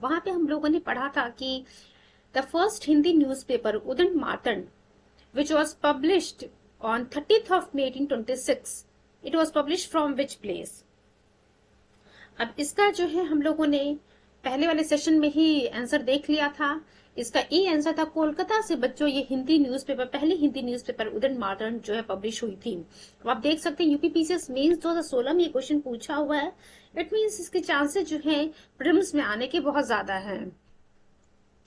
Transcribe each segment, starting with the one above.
वहां पे हम लोगों ने पढ़ा था कि the first Hindi newspaper Udant Martand which was published on 30th of May 1826. It was published from which place? अब इसका जो है हम लोगों ने पहले वाले सेशन में ही आंसर देख लिया था। इसका ए आंसर था कोलकाता से बच्चों ये हिंदी न्यूज़पेपर, पहली हिंदी न्यूज़पेपर उदंत मातन जो है पब्लिश हुई थी। अब आप देख सकते हैं यूपीपीसीएस मेंस 2016 में ये क्वेश्चन पूछा हुआ है। इट मीन्स इसके चांसेस जो है प्रीलिम्स में आने के बहुत ज्यादा हैं।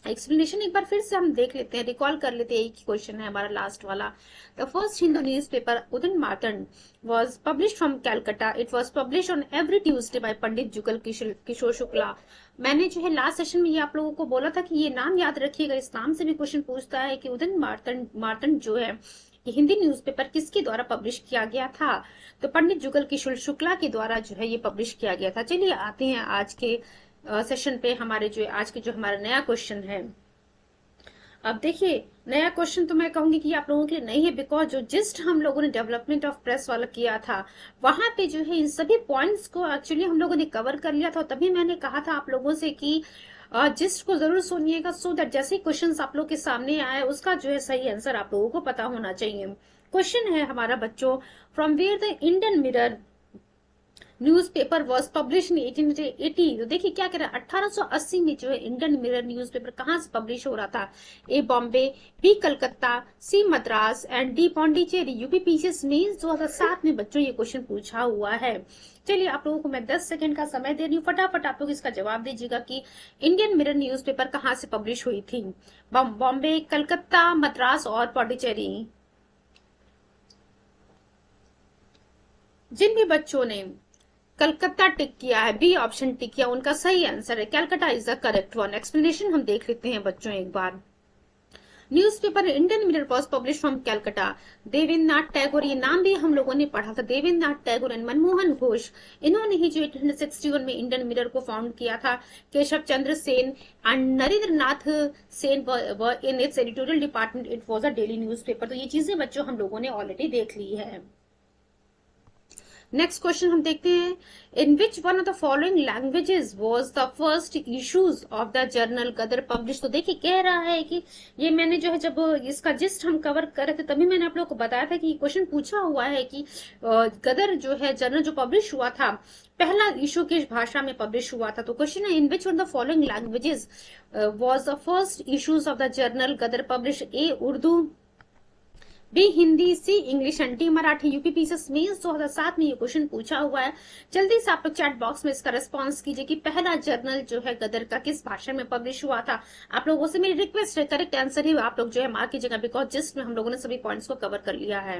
एक्सप्लेनेशन एक बार फिर से हम देख लेते हैं, रिकॉल कर लेते हैं। एक ही क्वेश्चन है हमारा लास्ट वाला। The first Hindu newspaper Udant Martand was published from Calcutta. It was published on every Tuesday by पंडित जुगल किशोर शुक्ला। मैंने जो है लास्ट सेशन में ये आप लोगों को बोला था कि ये नाम याद रखिएगा, इस नाम से भी क्वेश्चन पूछता है कि उदंत मातन जो है ये हिंदी न्यूज़पेपर किसके द्वारा पब्लिश किया गया था? तो पंडित जुगल किशोर शुक्ला के द्वारा जो है ये पब्लिश किया गया था। चलिए आते हैं आज के सेशन पे। हमारे जो आज के जो हमारा नया क्वेश्चन है, अब देखिए नया क्वेश्चन तो मैं कहूंगी कि आप लोगों के लिए नहीं है, बिकॉज जो जिस्ट हम लोगों ने डेवलपमेंट ऑफ प्रेस वाला किया था वहां पे जो है इन सभी पॉइंट्स को एक्चुअली हम लोगों ने कवर कर लिया था। तभी मैंने कहा था आप लोगों से कि जिस्ट को जरूर सुनिएगा, सो दैट जैसे क्वेश्चन आप लोग के सामने आए उसका जो है सही आंसर आप लोगों को पता होना चाहिए। क्वेश्चन है हमारा बच्चों, from where the Indian Mirror newspaper was publish in 1880। तो देखिए क्या कह रहा है, 1880 में जो है इंडियन मिरर न्यूज़पेपर कहाँ से पब्लिश हो रहा था? A Bombay, B Calcutta, C Madras and D Pondicherry. UPPCS mains 2007 में बच्चों ये क्वेश्चन पूछा हुआ है। चलिए आप लोगों को मैं 10 सेकंड का समय दे रही हूँ, फटाफट आप लोग इसका जवाब दीजिएगा कि इंडियन मिरर न्यूज़पेपर कहाँ से पब्लिश हुई थी? बॉम्बे, कलकत्ता, मद्रास और पौंडीचेरी। जिन भी बच्चों ने कलकत्ता टिक किया है, बी ऑप्शन टिक किया, उनका सही आंसर है Calcutta is the correct one. Explanation हम देख लेते हैं बच्चों एक बार। Newspaper Indian Mirror was publish from Calcutta. Devendranath Tagore, ये नाम भी हम लोगों ने पढ़ा था, देवेंद्रनाथ टैगोर एंड मनमोहन घोष, इन्होंने ही जो 1861 में इंडियन मिरर को फाउंड किया था। Keshav Chandra Sen and Narendra Nath Sen in its editorial department. It was a daily newspaper. तो ये चीजें बच्चों हम लोगों ने ऑलरेडी देख ली है। नेक्स्ट क्वेश्चन हम देखते हैं, in which one of the following languages was the first issues of the journal Ghadar publish. तो देखिए कह रहा है कि ये मैंने जो है जब इसका जिस्ट हम कवर कर रहे थे तभी मैंने आप लोगों को बताया था कि क्वेश्चन पूछा हुआ है कि गदर जो है जर्नल जो पब्लिश हुआ था पहला इशू किस भाषा में पब्लिश हुआ था? तो क्वेश्चन है, in which one the following languages was the first issues of the journal Ghadar publish? A Urdu, B Hindi, C English and D Marathi. UPPCS mains 2007 में ये क्वेश्चन पूछा हुआ है। जल्दी से आप लोग चैट बॉक्स में इसका रिस्पांस कीजिए कि पहला जर्नल जो है गदर का किस भाषा में पब्लिश हुआ था। आप लोगों से मेरी रिक्वेस्ट है करेक्ट आंसर ही आप लोग जो है मार्क कीजिएगा, बिकॉज जिसमें हम लोगों ने सभी पॉइंट्स को कवर कर लिया है।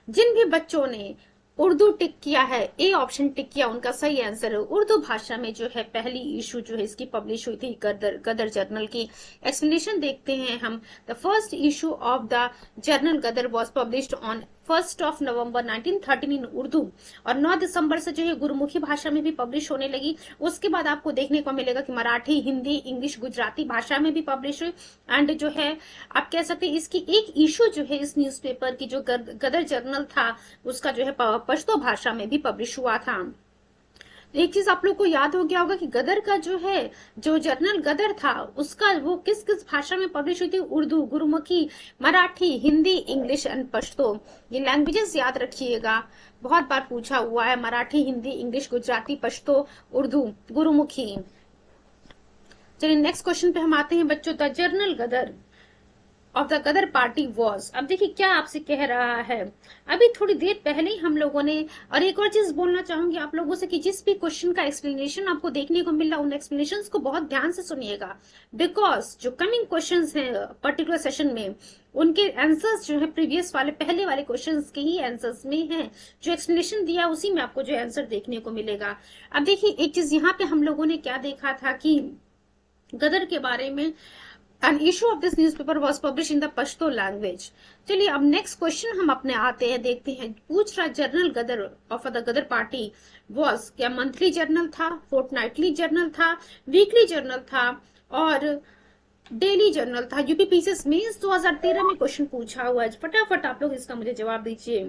जिन भी बच्चों ने उर्दू टिक किया है, ए ऑप्शन टिक किया, उनका सही आंसर है उर्दू भाषा में जो है पहली इशू जो है इसकी पब्लिश हुई थी गदर जर्नल की। एक्सप्लेनेशन देखते हैं हम। The first issue of the journal Ghadar was published on 1 November 1913 in Urdu, और 9 दिसंबर से जो है गुरुमुखी भाषा में भी पब्लिश होने लगी। उसके बाद आपको देखने को मिलेगा कि मराठी, हिंदी, इंग्लिश, गुजराती भाषा में भी पब्लिश हुई। एंड जो है आप कह सकते हैं इसकी एक इशू जो है इस न्यूज़पेपर की जो गदर जर्नल था उसका जो है पश्तो भाषा में भी पब्लिश हुआ था। एक चीज आप लोग को याद हो गया होगा कि गदर का जो है जो जर्नल गदर था उसका वो किस किस भाषा में पब्लिश हुई थी? Urdu, Gurmukhi, Marathi, Hindi, English and Pashto. ये लैंग्वेजेस याद रखिएगा, बहुत बार पूछा हुआ है। मराठी, हिंदी, इंग्लिश, गुजराती, पश्तो, उर्दू, गुरुमुखी। चलिए नेक्स्ट क्वेश्चन पे हम आते हैं बच्चों। The journal Ghadar of the Ghadar party was. अब देखिए क्या आपसे कह रहा है, अभी थोड़ी देर पहले ही हम लोगों ने, और एक और चीज बोलना चाहूंगी आप लोगों से कि जिस भी क्वेश्चन का एक्सप्लेनेशन आपको देखने को मिल रहा उन एक्सप्लेनेशन को बहुत ध्यान से सुनिएगा, बिकॉज जो कमिंग क्वेश्चन है पर्टिकुलर सेशन में उनके आंसर्स जो है प्रीवियस वाले पहले वाले क्वेश्चंस के ही आंसर्स में है। जो एक्सप्लेनेशन दिया उसी में आपको जो आंसर देखने को मिलेगा। अब देखिए एक चीज यहाँ पे हम लोगों ने क्या देखा था कि गदर के बारे में An issue of this newspaper was published in the Pashto language. चलिए अब नेक्स्ट क्वेश्चन हम अपने आते हैं, देखते हैं। पूछ रहा journal Ghadar of the Ghadar party was, क्या मंथली जर्नल था, फोर्टनाइटली जर्नल था, वीकली जर्नल था और डेली जर्नल था? यूपीपीसीएस मेंस 2013 में क्वेश्चन पूछा हुआ है। फटाफट आप लोग इसका मुझे जवाब दीजिए।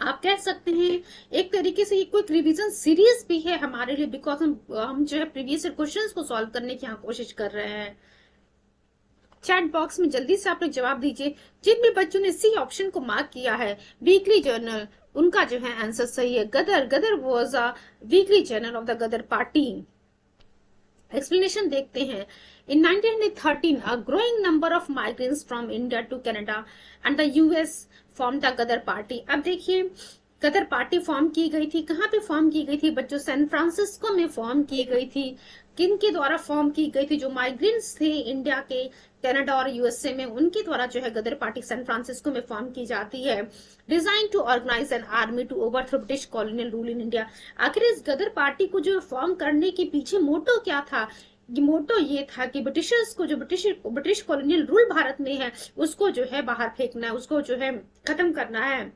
आप कह सकते हैं एक तरीके से ये कोई रिवीजन सीरीज भी है हमारे लिए, बिकॉज हम जो है प्रीवियस क्वेश्चंस को सॉल्व करने की यहाँ कोशिश कर रहे हैं। चैट बॉक्स में जल्दी से आप लोग जवाब दीजिए। जिन भी बच्चों ने सी ऑप्शन को मार्क किया है वीकली जर्नल, उनका जो है आंसर सही है। Ghadar, Ghadar was a weekly journal of the Ghadar party. Explanation देखते हैं। In 1913, a growing number of migrants from India to Canada and the US formed the Ghadar party. अब देखिए गदर पार्टी फॉर्म की गई थी, कहाँ पे फॉर्म की गई थी बच्चों? सैन फ्रांसिस्को में फॉर्म की गई थी। किन के द्वारा फॉर्म की गई थी? जो माइग्रेंट्स थे इंडिया के, कनाडा और यूएसए में, उनके द्वारा जो है गदर पार्टी सैन फ्रांसिस्को में फॉर्म की जाती है। Design to organise an army to overthrow British colonial rule in India. आखिर इस गदर पार्टी को जो फॉर्म करने के पीछे मोटो क्या था? मोटो ये था कि ब्रिटिशर्स को, जो ब्रिटिश कॉलोनियल रूल भारत में है, उसको जो है बाहर फेंकना है, उसको जो है खत्म करना है।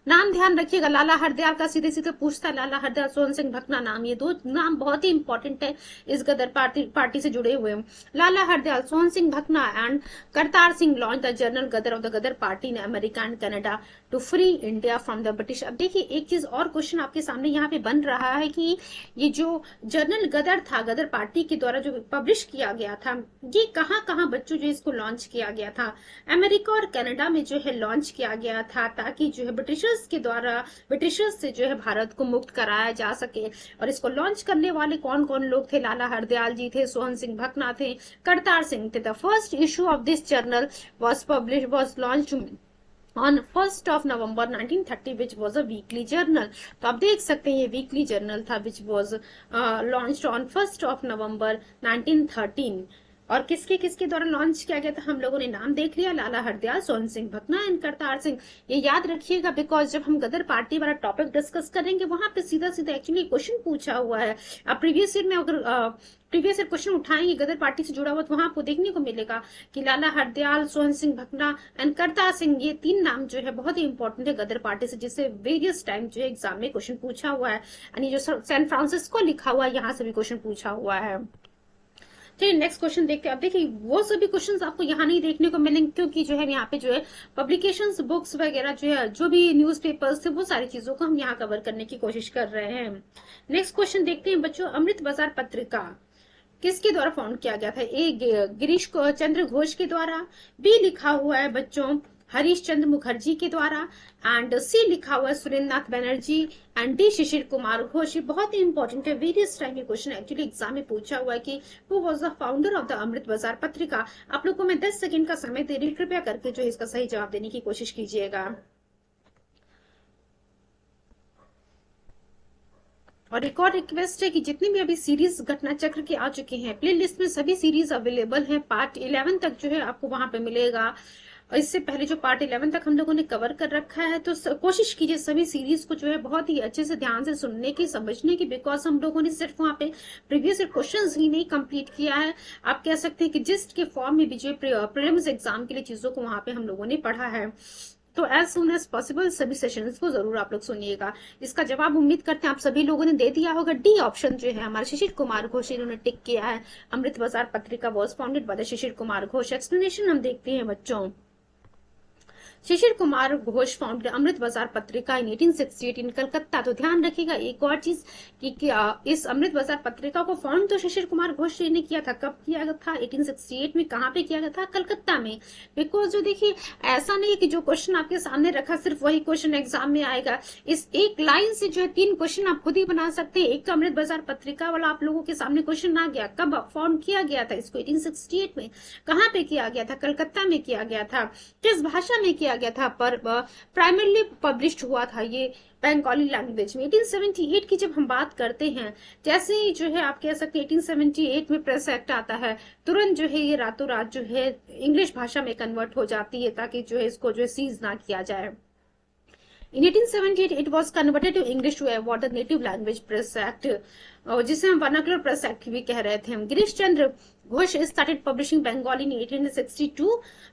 नाम ध्यान रखिएगा, लाला हरदयाल का सीधे सीधे पूछता है, लाला हरदयाल, सोहन सिंह भकना नाम, ये दो नाम बहुत ही इंपॉर्टेंट है इस गदर पार्टी से जुड़े हुए। Lala Hardayal, Sohan Singh Bhakna and Kartar Singh launch the journal Ghadar of the Ghadar party in America and Canada to free India from the British. अब देखिए एक चीज और क्वेश्चन आपके सामने यहाँ पे बन रहा है कि ये जो जर्नल गदर था, गदर पार्टी के द्वारा जो पब्लिश किया गया था, ये कहाँ कहाँ बच्चों जो इसको लॉन्च किया गया था? अमेरिका और कनाडा में जो है लॉन्च किया गया था, ताकि जो है ब्रिटिशर्स के द्वारा ब्रिटिशर्स से जो है भारत को मुक्त कराया जा सके। और इसको लॉन्च करने वाले कौन कौन लोग थे? लाला हरदयाल जी थे, सोहन सिंह भकना थे, करतार सिंह थे। The first issue of this journal was launched on 1st of November 1930 which was a weekly journal। तो आप देख सकते हैं ये वीकली जर्नल था which was launched on 1st of November 1913। और किसके किसके द्वारा लॉन्च किया गया था? हम लोगों ने नाम देख लिया, लाला हरदयाल, सोहन सिंह भकना एंड करतार सिंह। ये याद रखिएगा बिकॉज जब हम गदर पार्टी वाला टॉपिक डिस्कस करेंगे वहां पे सीधा सीधा एक्चुअली क्वेश्चन पूछा हुआ है। अब प्रीवियस ईयर में अगर प्रीवियस ईयर क्वेश्चन उठाएंगे गदर पार्टी से जुड़ा हुआ तो वहां आपको देखने को मिलेगा कि लाला हरदयाल, सोहन सिंह भकना एंड करतार सिंह, ये तीन नाम जो है बहुत ही इंपॉर्टेंट है गदर पार्टी से, जिससे वेरियस टाइम जो है एग्जाम में क्वेश्चन पूछा हुआ है। यानी जो सैन फ्रांसिस्को लिखा हुआ है यहाँ से भी क्वेश्चन पूछा हुआ है। चलिए नेक्स्ट क्वेश्चन देखते हैं। अब देखिए वो सभी क्वेश्चंस आपको यहाँ नहीं देखने को मिलेंगे क्योंकि जो है यहाँ पे जो है पब्लिकेशंस, बुक्स वगैरह जो है, जो भी न्यूज़पेपर्स थे, वो सारी चीजों को हम यहाँ कवर करने की कोशिश कर रहे हैं। नेक्स्ट क्वेश्चन देखते हैं बच्चों। अमृत बाजार पत्रिका किसके द्वारा फाउंड किया गया था? ए गिरीश चंद्र घोष के द्वारा, बी लिखा हुआ है बच्चों हरीश चंद्र मुखर्जी के द्वारा, एंड सी लिखा हुआ है सुरेंद्रनाथ बनर्जी, एंड डी शिशिर कुमार घोष। ये बहुत ही इंपॉर्टेंट है, वेरियस टाइम ये क्वेश्चन एक्चुअली एग्जाम में पूछा हुआ है कि who was the founder of the Amrita Bazar Patrika. आप लोग को मैं 10 सेकंड का समय दे रही हूँ, कृपया करके जो है इसका सही जवाब देने की कोशिश कीजिएगा। और एक और रिक्वेस्ट है कि जितने भी अभी सीरीज घटना चक्र के आ चुके हैं, प्ले लिस्ट में सभी सीरीज अवेलेबल हैं। पार्ट 11 तक जो है आपको वहां पे मिलेगा, और इससे पहले जो पार्ट 11 तक हम लोगों ने कवर कर रखा है, तो कोशिश कीजिए सभी सीरीज को जो है बहुत ही अच्छे से ध्यान से सुनने की, समझने की, बिकॉज हम लोगों ने सिर्फ वहाँ पे प्रीवियस क्वेश्चंस ही नहीं कंप्लीट किया है, आप कह सकते हैं कि जिस्ट के फॉर्म में भी जो प्रीलिम्स एग्जाम के लिए चीजों को वहां पे हम लोगों ने पढ़ा है। तो एज सुन एज पॉसिबल सभी सेशंस को जरूर आप लोग सुनिएगा। इसका जवाब उम्मीद करते हैं आप सभी लोगों ने दे दिया होगा। डी ऑप्शन जो है हमारे शिशिर कुमार घोष, इन्होंने टिक किया है। अमृत बाजार पत्रिका was founded by the Shishir Kumar Ghosh. Explanation हम देखते हैं बच्चों। शिशिर कुमार घोष फाउंडेड अमृत बाजार पत्रिका इन 1868 इन कलकत्ता। तो ध्यान रखिएगा एक और चीज कि इस अमृत बाजार पत्रिका को फाउंड तो शिशिर कुमार घोष ने किया था। कब किया था? 1868 में। कहाँ पे किया गया था? कलकत्ता में। बिकॉज जो देखिए ऐसा नहीं है कि जो क्वेश्चन आपके सामने रखा सिर्फ वही क्वेश्चन एग्जाम में आएगा। इस एक लाइन से जो है 3 क्वेश्चन आप खुद ही बना सकते हैं। एक तो अमृत बाजार पत्रिका वाला आप लोगों के सामने क्वेश्चन आ गया, कब फाउंड किया गया था इसको? 1868 में। कहाँ पे किया गया था? कलकत्ता में किया गया था। किस भाषा में किया गया था? पर प्राइमरली पब्लिश्ड हुआ था ये बंगाली लैंग्वेज में। 1878 की जब हम बात करते हैं, जैसे ही जो है आप कह सकते हैं 1878 में प्रेस एक्ट आता है, तुरंत जो है ये रातों रात जो है इंग्लिश भाषा में कन्वर्ट हो जाती है, ताकि जो है इसको जो है सीज ना किया जाए। In 1878, it was converted to English to avoid the native language press act, जिसे हम वर्नाकुलर प्रेस एक्ट भी कह रहे थे हम। Girish Chandra Ghosh started publishing Bengali in 1862,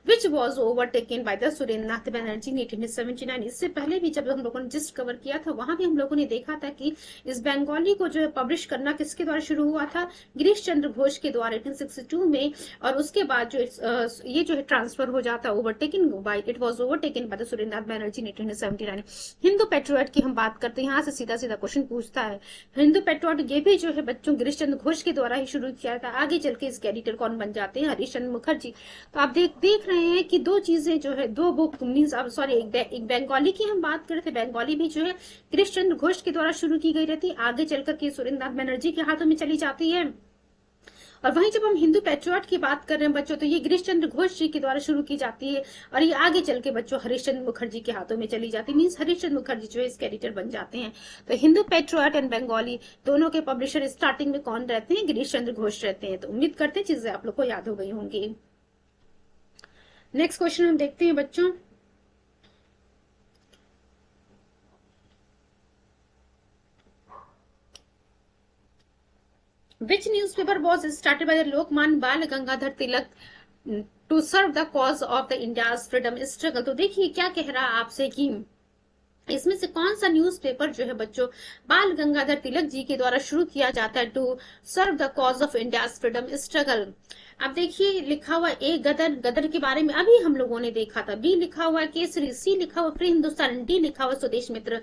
which was overtaken by the Surendranath Banerjee in 1879। इससे पहले भी जब हम लोगों ने जिस्ट कवर किया था वहां भी हम लोगों ने देखा था कि इस बंगाली को जो है पब्लिश करना किसके द्वारा शुरू हुआ था, गिरीश चंद्र घोष के द्वारा 1862 में, और उसके बाद जो ये जो है ट्रांसफर हो जाता overtaken by it was overtaken by the Surendranath Banerjee in 1879। Hindu Patriot की हम बात करते हैं, यहाँ से सीधा सीधा क्वेश्चन पूछता है। हिंदू पेट्रियट ये भी जो है बच्चों गिरीश चंद्र घोष के द्वारा ही शुरू किया था। आगे चल के इसके एडिटर कौन बन जाते हैं, हरीश चंद्र मुखर्जी। तो आप देख रहे हैं कि दो चीजें जो है, दो बुक मीन्स अब सॉरी एक बंगाली की हम बात कर रहे थे, बंगाली भी जो है गिरीश चंद्र घोष के द्वारा शुरू की गई रहती, आगे चलकर के सुरेंद्रनाथ बनर्जी के हाथों में चली जाती है। और वहीं जब हम हिंदू पेट्रियट की बात कर रहे हैं बच्चों, तो ये गिरीश चंद्र घोष जी के द्वारा शुरू की जाती है और ये आगे चल के बच्चों हरीश चंद्र मुखर्जी के हाथों में चली जाती है, मीन्स हरीश चंद्र मुखर्जी जो है इसके एडिटर बन जाते हैं। तो हिंदू पेट्रियट एंड बंगाली दोनों के पब्लिशर स्टार्टिंग में कौन रहते हैं, गिरीश चंद्र घोष रहते हैं। तो उम्मीद करते हैं चीजें आप लोग को याद हो गई होंगी। नेक्स्ट क्वेश्चन हम देखते हैं बच्चों, Which newspaper was started by the Lokman Bal Gangadhar Tilak to serve the cause of the India's freedom struggle? तो देखिए क्या कह रहा है आपसे कि इसमें से कौन सा न्यूज़पेपर जो है बच्चों बाल गंगाधर तिलक जी के द्वारा शुरू किया जाता है to serve the cause of India's freedom struggle. अब देखिए लिखा हुआ ए गदर, गदर के बारे में अभी हम लोगों ने देखा था, बी लिखा हुआ केसरी, सी लिखा हुआ फ्री हिंदुस्तान, डी लिखा हुआ स्वदेश मित्र।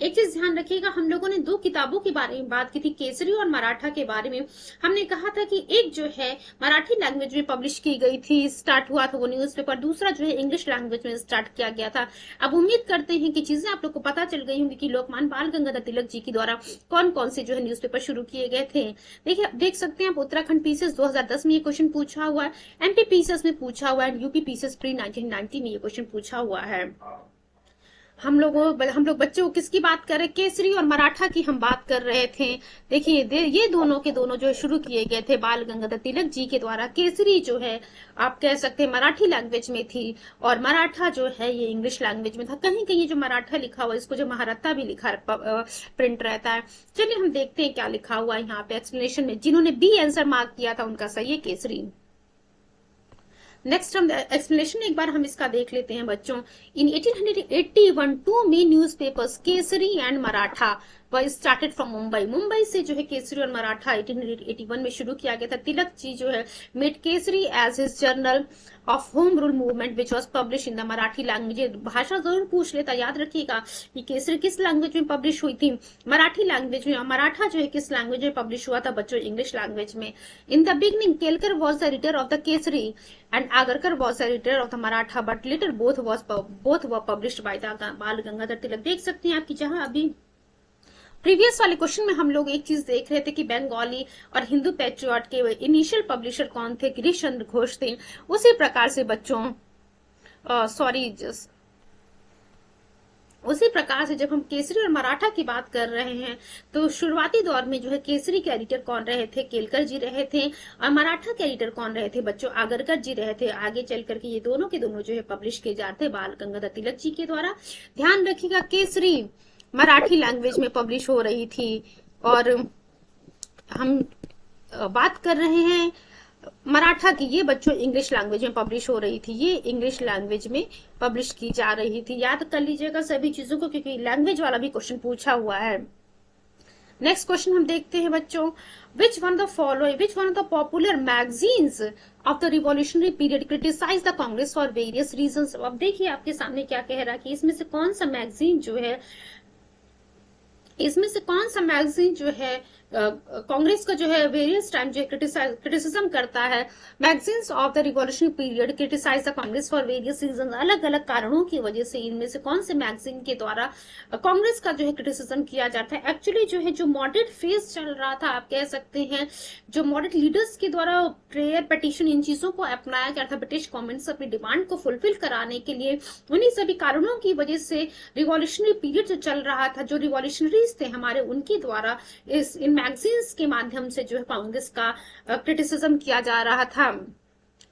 एक चीज ध्यान रखिएगा, हम लोगों ने दो किताबों के बारे में बात की थी, केसरी और मराठा के बारे में। हमने कहा था कि एक जो है मराठी लैंग्वेज में पब्लिश की गई थी, स्टार्ट हुआ था वो न्यूज़पेपर, दूसरा जो है इंग्लिश लैंग्वेज में स्टार्ट किया गया था। अब उम्मीद करते हैं कि चीजें आप लोग को पता चल गई होंगी कि लोकमान बाल गंगाधर तिलक जी के द्वारा कौन कौन से जो है न्यूज़पेपर शुरू किए गए थे। देखिए देख सकते हैं आप, उत्तराखंड पीसेस 2010 में ये क्वेश्चन पूछा हुआ है, एमपी पीसेस में पूछा हुआ है, यूपी पीसेस प्री 1990 में ये क्वेश्चन पूछा हुआ है। हम लोग बच्चों को किसकी बात कर रहे हैं, केसरी और मराठा की हम बात कर रहे थे। देखिए ये दोनों के दोनों जो शुरू किए गए थे बाल गंगाधर तिलक जी के द्वारा। केसरी जो है आप कह सकते हैं मराठी लैंग्वेज में थी और मराठा जो है ये इंग्लिश लैंग्वेज में था। कहीं कहीं जो मराठा लिखा हुआ है इसको जो महारत्ता भी लिखा प्रिंट रहता है। चलिए हम देखते हैं क्या लिखा हुआ है यहाँ पे एक्सप्लेनेशन में। जिन्होंने बी आंसर मार्क किया था उनका सही है केसरी। नेक्स्ट हम एक्सप्लेनेशन एक बार हम इसका देख लेते हैं बच्चों। In 1881 two main newspapers Kesari and Maratha were started from Mumbai. Mumbai से जो है केसरी और मराठा 1881 में शुरू किया गया था। तिलक जी जो है made Kesari as his journal of home rule movement which was publish in the Marathi language. भाषा जरूर पूछ लेता, याद रखिएगा कि केसरी किस लैंग्वेज में पब्लिश हुई थी, मराठी लैंग्वेज में, और मराठा जो है किस लैंग्वेज में पब्लिश हुआ था बच्चों, इंग्लिश लैंग्वेज में। In the beginning Kelkar was the editor of the Kesari and Agarkar was the editor of the Maratha, but later both were published by the बाल गंगाधर तिलक। देख सकते हैं आपकी जहां अभी प्रीवियस वाले क्वेश्चन में हम लोग एक चीज देख रहे थे कि बंगाली और हिंदू पेट्रियट के इनिशियल पब्लिशर कौन थे, गिरीश चंद्र घोष थे। उसी प्रकार से बच्चों उसी प्रकार से जब हम केसरी और मराठा की बात कर रहे हैं तो शुरुआती दौर में जो है केसरी के एडिटर कौन रहे थे, केलकर जी रहे थे, और मराठा के एडिटर कौन रहे थे बच्चों, आगरकर जी रहे थे। आगे चल करके ये दोनों के दोनों जो है पब्लिश किए जाते हैं बाल गंगाधर तिलक जी के द्वारा। ध्यान रखिएगा केसरी मराठी लैंग्वेज में पब्लिश हो रही थी और हम बात कर रहे हैं मराठा की, ये बच्चों इंग्लिश लैंग्वेज में पब्लिश हो रही थी, ये इंग्लिश लैंग्वेज में पब्लिश की जा रही थी। याद कर लीजिएगा सभी चीजों को क्योंकि लैंग्वेज वाला भी क्वेश्चन पूछा हुआ है। नेक्स्ट क्वेश्चन हम देखते हैं बच्चों, which one of the popular magazines of the revolutionary period criticized the Congress for various reasons। अब देखिए आपके सामने क्या कह रहा है कि इसमें से कौन सा मैगजीन जो है कांग्रेस का जो है वेरियस टाइम जो है क्रिटिसिज्म करता है। Magazines of the revolutionary period criticise the Congress for various reason, अलग अलग कारणों की वजह से इनमें से कौन से मैगजीन के द्वारा कांग्रेस का जो है क्रिटिसिज्म किया जाता है। एक्चुअली जो है जो मॉडरेट फेज चल रहा था, आप कह सकते हैं जो मॉडरेट लीडर्स के द्वारा प्रेयर पिटीशन इन चीजों को अपनाया गया था ब्रिटिश गवर्नमेंट से अपनी डिमांड को फुलफिल कराने के लिए, उन्हीं सभी कारणों की वजह से रिवॉल्यूशनरी पीरियड जो चल रहा था, जो रिवॉल्यूशनरीज थे हमारे, उनके द्वारा इन मैगजीन्स के माध्यम से जो है कांग्रेस का क्रिटिसिज्म किया जा रहा था।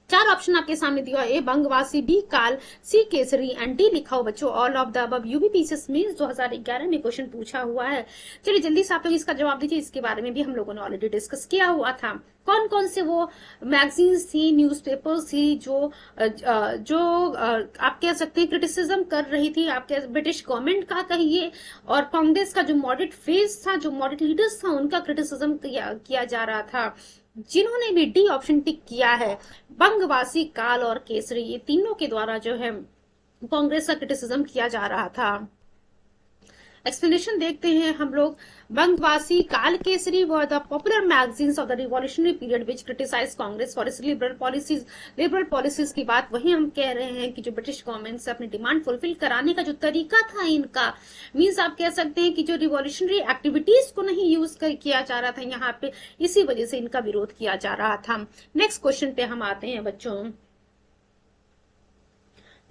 चार ऑप्शन आपके सामने दिया है, ए बंगवासी, बी काल, सी केसरी एंड डी लिखा हो बच्चों all of the above. UPPCS mains 2011 में क्वेश्चन पूछा हुआ है। चलिए जल्दी से आप लोग इसका जवाब दीजिए, इसके बारे में भी हम लोगों ने ऑलरेडी डिस्कस किया हुआ था। कौन कौन से वो मैगजीन्स थी, न्यूज़पेपर्स थी जो आप कह सकते हैं क्रिटिसिज्म कर रही थी आपके ब्रिटिश गवर्नमेंट का कहिए, और कांग्रेस का जो मॉडरेट फेज था, जो मॉडरेट लीडर्स था, उनका क्रिटिसिज्म किया जा रहा था। जिन्होंने भी डी ऑप्शन टिक किया है, बंगवासी, काल और केसरी, ये तीनों के द्वारा जो है कांग्रेस का क्रिटिसिज्म किया जा रहा था। एक्सप्लेनेशन देखते हैं हम लोग। Bangabasi, Kal, Kesari were the popular magazines of the revolutionary period which criticise Congress for its liberal policies की बात वही हम कह रहे हैं कि जो ब्रिटिश गवर्नमेंट से अपनी डिमांड फुलफिल कराने का जो तरीका था इनका, मीन्स आप कह सकते हैं कि जो रिवॉल्यूशनरी एक्टिविटीज को नहीं यूज किया जा रहा था यहाँ पे, इसी वजह से इनका विरोध किया जा रहा था। नेक्स्ट क्वेश्चन पे हम आते हैं बच्चों।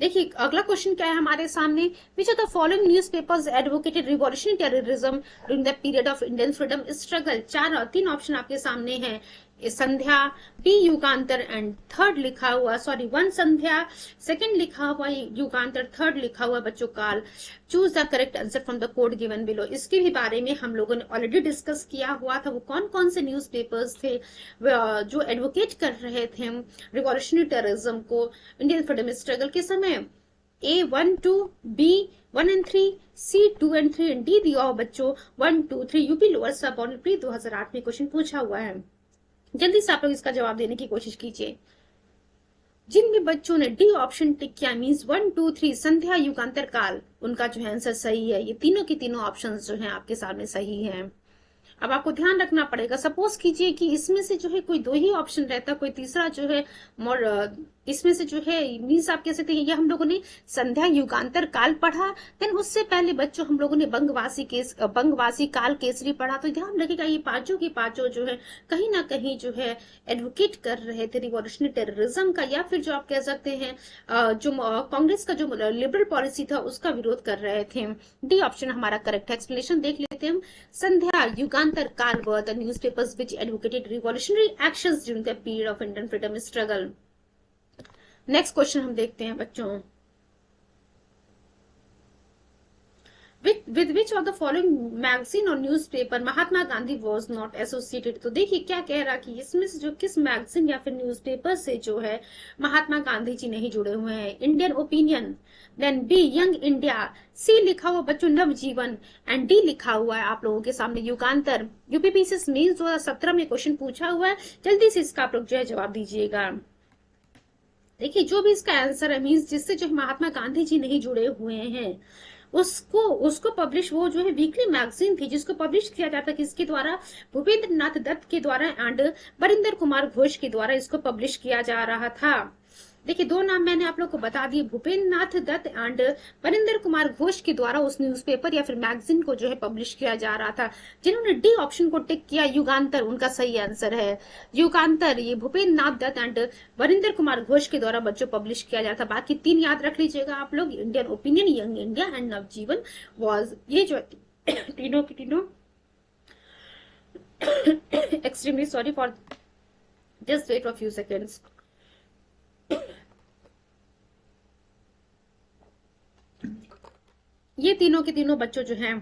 देखिए अगला क्वेश्चन क्या है हमारे सामने, विच of the following newspapers advocated revolutionary terrorism during the period of Indian freedom struggle. तीन ऑप्शन आपके सामने हैं, संध्या, बी युगांतर एंड थर्ड लिखा हुआ, सॉरी वन संध्या, सेकंड लिखा हुआ युगांतर, थर्ड लिखा हुआ बच्चों काल। Choose the correct answer from the code given below. इसके भी बारे में हम लोगों ने ऑलरेडी डिस्कस किया हुआ था। वो कौन कौन से न्यूज़पेपर्स थे जो एडवोकेट कर रहे थे रिवॉल्यूशनरी टेररिज्म को इंडियन फ्रीडम स्ट्रगल के समय। A 1 2, B 1 and 3, C 2 and 3 and D दिया हो बच्चों 1 2 3। UP lower subordinate pre 2008 में क्वेश्चन पूछा हुआ है। जल्दी से आप लोग इसका जवाब देने की कोशिश कीजिए। जिन भी बच्चों ने डी ऑप्शन टिक किया मींस 1 2 3 संध्या, युगांतर, काल, उनका जो है आंसर सही है। ये तीनों के तीनों ऑप्शंस जो हैं आपके सामने सही हैं। अब आपको ध्यान रखना पड़ेगा, सपोज कीजिए कि इसमें से जो है कोई दो ही ऑप्शन रहता, कोई तीसरा जो है इसमें से जो है मीन्स आप कह सकते हैं, ये हम लोगों ने संध्या, युगांतर, काल पढ़ा, देन उससे पहले बच्चों हम लोगों ने बंगवासी, काल, केसरी पढ़ा। तो ध्यान रखिएगा ये पांचों के पांचों जो है कहीं ना कहीं जो है एडवोकेट कर रहे थे रिवॉल्यूशनरी टेररिज्म का, या फिर जो आप कह सकते हैं जो कांग्रेस का जो लिबरल पॉलिसी था उसका विरोध कर रहे थे। डी ऑप्शन हमारा करेक्ट है। एक्सप्लेनेशन देख लेते हैं। संध्या, युगांतर, काल were the newspapers which advocated revolutionary actions during the period of Indian freedom struggle. Next question हम देखते हैं बच्चों। with which of the following magazine or newspaper Mahatma Gandhi was not associated। तो देखिए क्या कह रहा कि इसमें से जो किस मैगजीन या फिर न्यूज़पेपर से जो है महात्मा गांधी जी नहीं जुड़े हुए हैं। Indian Opinion, then B Young India, C लिखा हुआ बच्चों नवजीवन एंड डी लिखा हुआ है आप लोगों के सामने युगांतर। यूपीपीसीएस मेंस 2017 में क्वेश्चन पूछा हुआ है, जल्दी से इसका आप लोग जो है जवाब दीजिएगा। देखिए जो भी इसका आंसर है मीन्स जिससे जो महात्मा गांधी जी नहीं जुड़े हुए हैं उसको पब्लिश, वो जो है वीकली मैगजीन थी जिसको पब्लिश किया जाता किसके द्वारा, भूपेंद्र नाथ दत्त के द्वारा एंड बरिंदर कुमार घोष के द्वारा इसको पब्लिश किया जा रहा था। देखिए दो नाम मैंने आप लोग को बता दिए, भूपेंद्र नाथ दत्त एंड बरिंदर कुमार घोष के द्वारा उस न्यूज़पेपर या फिर मैगजीन को जो है पब्लिश किया जा रहा था। जिन्होंने डी ऑप्शन को टिक किया युगांतर, उनका सही आंसर है युगांतर। ये भूपेंद्र नाथ दत्त एंड बरिंदर कुमार घोष के द्वारा बच्चों पब्लिश किया जाता। बाकी तीन याद रख लीजिएगा आप लोग, Indian Opinion, Young India and Navjivan was, ये जो तीनों की तीनों extremely sorry for just wait for few seconds. ये तीनों के तीनों बच्चों जो हैं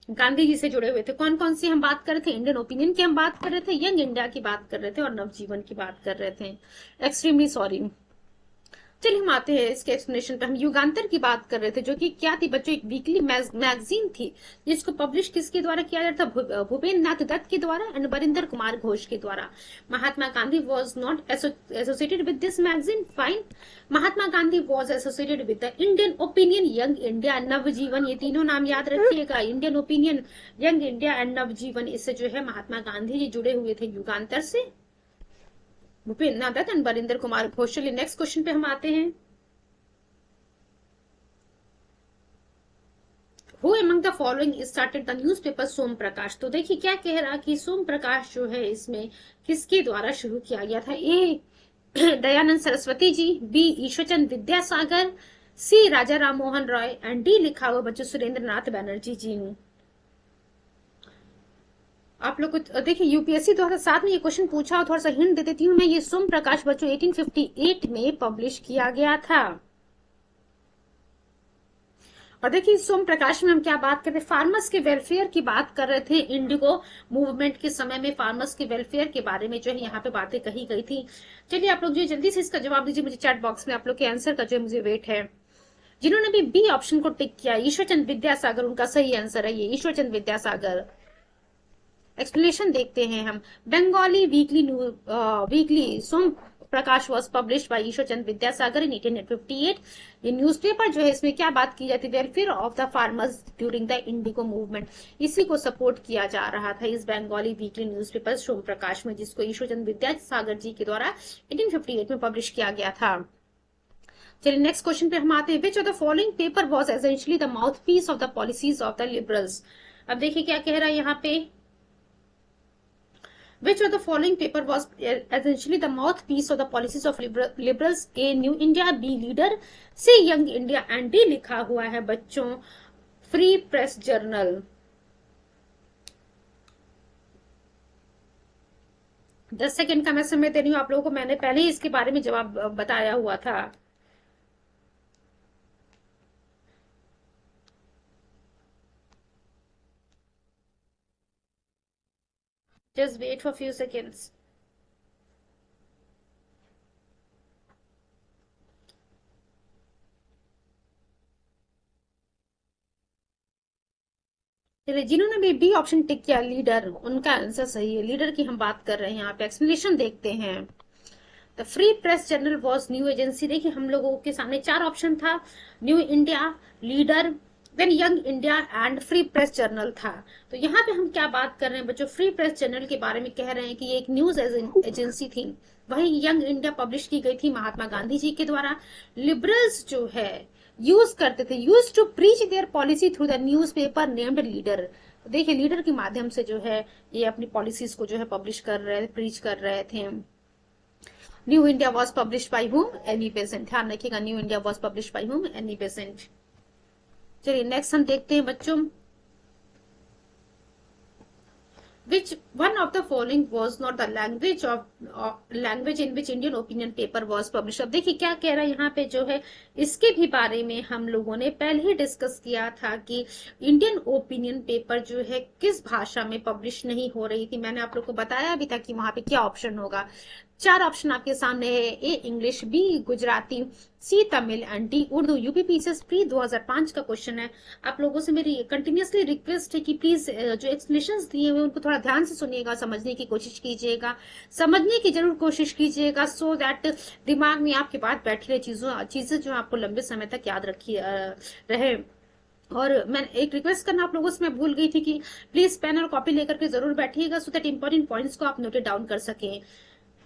गांधी जी से जुड़े हुए थे। कौन कौन सी हम बात कर रहे थे, इंडियन ओपिनियन की हम बात कर रहे थे, यंग इंडिया की बात कर रहे थे और नवजीवन की बात कर रहे थे। Extremely sorry. चलिए हम आते हैं इसके एक्सप्लेनेशन पे। हम युगांतर की बात कर रहे थे जो कि क्या थी बच्चों, एक वीकली मैगजीन थी जिसको पब्लिश किसके द्वारा किया जाता था, भूपेंद्र नाथ दत्त के द्वारा एंड बरिंदर कुमार घोष के द्वारा। Mahatma Gandhi was not associated with this magazine, fine. Mahatma Gandhi was associated with the Indian Opinion, Young India, Navjivan, ये तीनों नाम याद रखिएगा, Indian Opinion, Young India and Navjivan. इससे जो है महात्मा गांधी जी जुड़े हुए थे युगांतर से, भूपेंद्र नाथ दत्त एंड बरिंदर कुमार घोष। चलिए नेक्स्ट क्वेश्चन पे हम आते हैं। Who among the following started the newspaper सोम प्रकाश। तो देखिए क्या कह रहा कि सोम प्रकाश जो है इसमें किसके द्वारा शुरू किया गया था। A Dayanand Saraswati ji, B Ishwarchand Vidyasagar, C Raja Ram Mohan Roy and D लिखा हुआ बच्चों सुरेंद्र नाथ बैनर्जी जी। आप लोग को देखिए यूपीएससी 2007 में ये क्वेश्चन पूछा और थोड़ा सा हिंट दे देती हूँ मैं, ये सोम प्रकाश बच्चों 1858 में पब्लिश किया गया था। और देखिए सोम प्रकाश में हम क्या बात कर रहे थे, फार्मर्स के वेलफेयर की बात कर रहे थे। इंडिगो मूवमेंट के समय में फार्मर्स के वेलफेयर के बारे में जो है यहाँ पे बातें कही गई थी। चलिए आप लोग जो जल्दी से इसका जवाब दीजिए मुझे चैट बॉक्स में, आप लोग के आंसर का जो मुझे वेट है। जिन्होंने भी बी ऑप्शन को टिक किया, ईश्वरचंद विद्यासागर उनका सही आंसर है, ये ईश्वरचंद विद्यासागर। एक्सप्लेनेशन देखते हैं हम। Bengali weekly Som Prakash was publish by Ishwarchand Vidyasagar in 1858। ये न्यूज़पेपर जो है इसमें क्या बात की जाती है, welfare of the farmers during the Indigo movement, इसी को सपोर्ट किया जा रहा था इस बंगाली वीकली न्यूज़पेपर सोम प्रकाश में, जिसको ईश्वरचंद विद्यासागर जी के द्वारा 1858 में पब्लिश किया गया था। चलिए नेक्स्ट क्वेश्चन पे हम आते हैं। Which of the following paper was essentially the mouth piece of the policies of the liberals. अब देखिए क्या कह रहा है यहाँ पे, which of the following paper was essentially the mouthpiece of the policies of liberals? A. New India, B. Leader, C. Young India and D लिखा हुआ है बच्चों फ्री प्रेस जर्नल। 10 सेकेंड का मैं समय दे रही हूँ आप लोगों को, मैंने पहले ही इसके बारे में जवाब बताया हुआ था। Just wait for few seconds. चलिए जिन्होंने भी बी ऑप्शन टिक किया लीडर, उनका आंसर सही है। लीडर की हम बात कर रहे हैं यहाँ पे। एक्सप्लेनेशन देखते हैं। The Free Press Journal was new agency. देखिए हम लोगों के सामने 4 ऑप्शन था, New India, Leader, then Young India and Free Press Journal था। तो यहाँ पे हम क्या बात कर रहे हैं बच्चों, फ्री प्रेस जर्नल के बारे में कह रहे हैं कि ये एक न्यूज एजेंसी थी। वही यंग इंडिया पब्लिश की गई थी महात्मा गांधी जी के द्वारा। लिबरल्स जो है यूज करते थे, use to preach their policy through the news paper named Leader. देखिए लीडर के माध्यम से जो है ये अपनी पॉलिसीज को जो है पब्लिश कर रहे थे, प्रीच कर रहे थे। New India was publish by हुम, एनी बेसेंट। ध्यान रखिएगा, new India was publish by हुम, एनी बेसेंट। चलिए नेक्स्ट हम देखते हैं बच्चों, which one of the following was not the language in which Indian opinion paper was published। अब देखिए क्या कह रहा है यहाँ पे जो है, इसके भी बारे में हम लोगों ने पहले ही डिस्कस किया था कि इंडियन ओपिनियन पेपर जो है किस भाषा में पब्लिश नहीं हो रही थी। मैंने आप लोग को बताया भी था कि वहां पे क्या ऑप्शन होगा। 4 ऑप्शन आपके सामने है, A English, B Gujarati, C Tamil and D Urdu. UPPCS pre 2005 का क्वेश्चन है। आप लोगों से मेरी कंटिन्यूसली रिक्वेस्ट है कि प्लीज जो एक्सप्लेनेशंस दिए हुए उनको थोड़ा ध्यान से सुनिएगा, समझने की कोशिश कीजिएगा, समझने की जरूर कोशिश कीजिएगा, सो दैट दिमाग में आपके बात बैठी रहे चीजें जो आपको लंबे समय तक याद रखी रहे। और मैं एक रिक्वेस्ट करना आप लोगों से मैं भूल गई थी कि प्लीज पेन और कॉपी लेकर के जरूर बैठिएगा, सो दैट इंपॉर्टेंट पॉइंट्स को आप नोट डाउन कर सकें।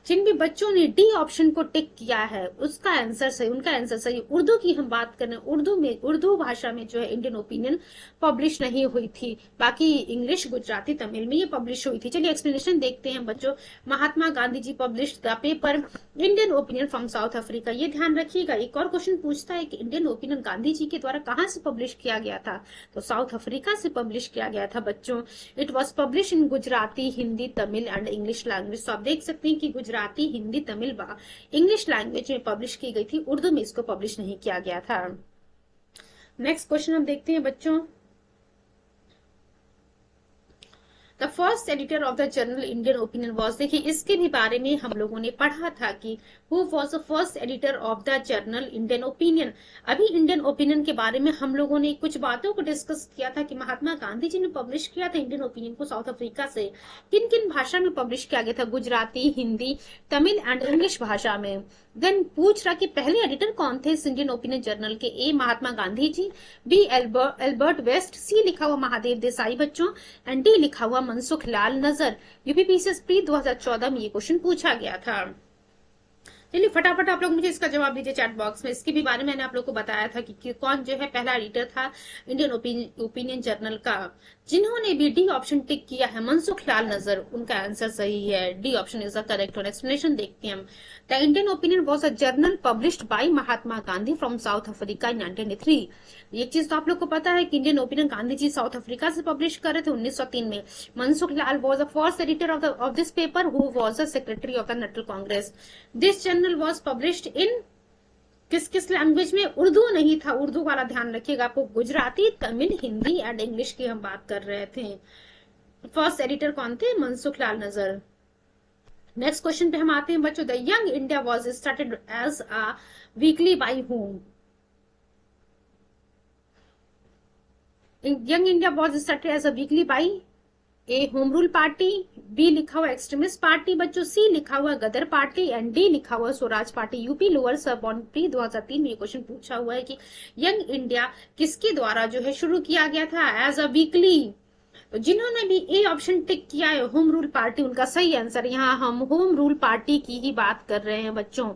जिन भी बच्चों ने डी ऑप्शन को टिक किया है उसका आंसर सही, उनका आंसर सही। उर्दू की हम बात करें, उर्दू भाषा में जो है इंडियन ओपिनियन पब्लिश नहीं हुई थी, बाकी इंग्लिश, गुजराती, तमिल में ये पब्लिश हुई थी। चलिए एक्सप्लेनेशन देखते हैं बच्चों। Mahatma Gandhi ji publish the paper Indian Opinion from South Africa. ये ध्यान रखिएगा, एक और क्वेश्चन पूछता है कि इंडियन ओपिनियन गांधी जी के द्वारा कहाँ से पब्लिश किया गया था, तो साउथ अफ्रीका से पब्लिश किया गया था बच्चों। It was publish in Gujarati, Hindi, Tamil and English language. तो आप देख सकते हैं कि गुजराती, हिंदी, तमिल व इंग्लिश लैंग्वेज में पब्लिश की गई थी, उर्दू में इसको पब्लिश नहीं किया गया था। नेक्स्ट क्वेश्चन हम देखते हैं बच्चों। The first editor of the journal Indian opinion was, देखिए इसके भी बारे में हम लोगों ने पढ़ा था कि who was the first editor of the journal Indian opinion. अभी इंडियन ओपिनियन के बारे में हम लोगों ने कुछ बातों को डिस्कस किया था कि महात्मा गांधी जी ने पब्लिश किया था इंडियन ओपिनियन को साउथ अफ्रीका से। किन किन भाषा में पब्लिश किया गया था, गुजराती, हिंदी, तमिल एंड इंग्लिश भाषा में। देन पूछ रहा कि पहले एडिटर कौन थे इस इंडियन ओपिनियन जर्नल के, ए महात्मा गांधी जी, बी एल्बर्ट वेस्ट, सी लिखा हुआ महादेव देसाई बच्चों एंड डी लिखा हुआ मनसुख लाल नजर। यूपीपीसीएस प्री 2014 में ये क्वेश्चन पूछा गया था। चलिए फटाफट आप लोग मुझे इसका जवाब दीजिए चैट बॉक्स में। इसके भी बारे में मैंने आप लोग को बताया था कि कौन जो है पहला एडिटर था इंडियन ओपिनियन जर्नल का। जिन्होंने भी डी ऑप्शन टिक किया है मनसुख लाल नजर, उनका आंसर सही है, D option is the correct one. Explanation देखते हैं हम। The Indian opinion was a journal published by Mahatma Gandhi from South Africa in 1903। एक चीज तो आप लोग को पता है कि Indian Opinion Gandhi ji South Africa से पब्लिश कर रहे थे 1903 में। Mansukh Lal was the first editor of this paper who was the secretary of the National Congress. This journal was published in किस किस लैंग्वेज में? उर्दू नहीं था, उर्दू वाला ध्यान रखिएगा आपको, गुजराती, तमिल, हिंदी एंड इंग्लिश की हम बात कर रहे थे। फर्स्ट एडिटर कौन थे? मनसुख लाल नजर। नेक्स्ट क्वेश्चन पे हम आते हैं बच्चों। The Young India was started as a weekly by home. Young India was started as a weekly by a home rule party, B लिखा हुआ एक्सट्रीमिस्ट पार्टी बच्चों, सी लिखा हुआ गदर पार्टी एंड डी लिखा हुआ Swaraj party. UP lower subordinate 2003 में ये question पूछा हुआ है कि यंग इंडिया किसके द्वारा जो है शुरू किया गया था एज अ वीकली। तो जिन्होंने भी ए ऑप्शन टिक किया है होम रूल पार्टी, उनका सही आंसर। यहाँ हम होम रूल पार्टी की ही बात कर रहे हैं बच्चों।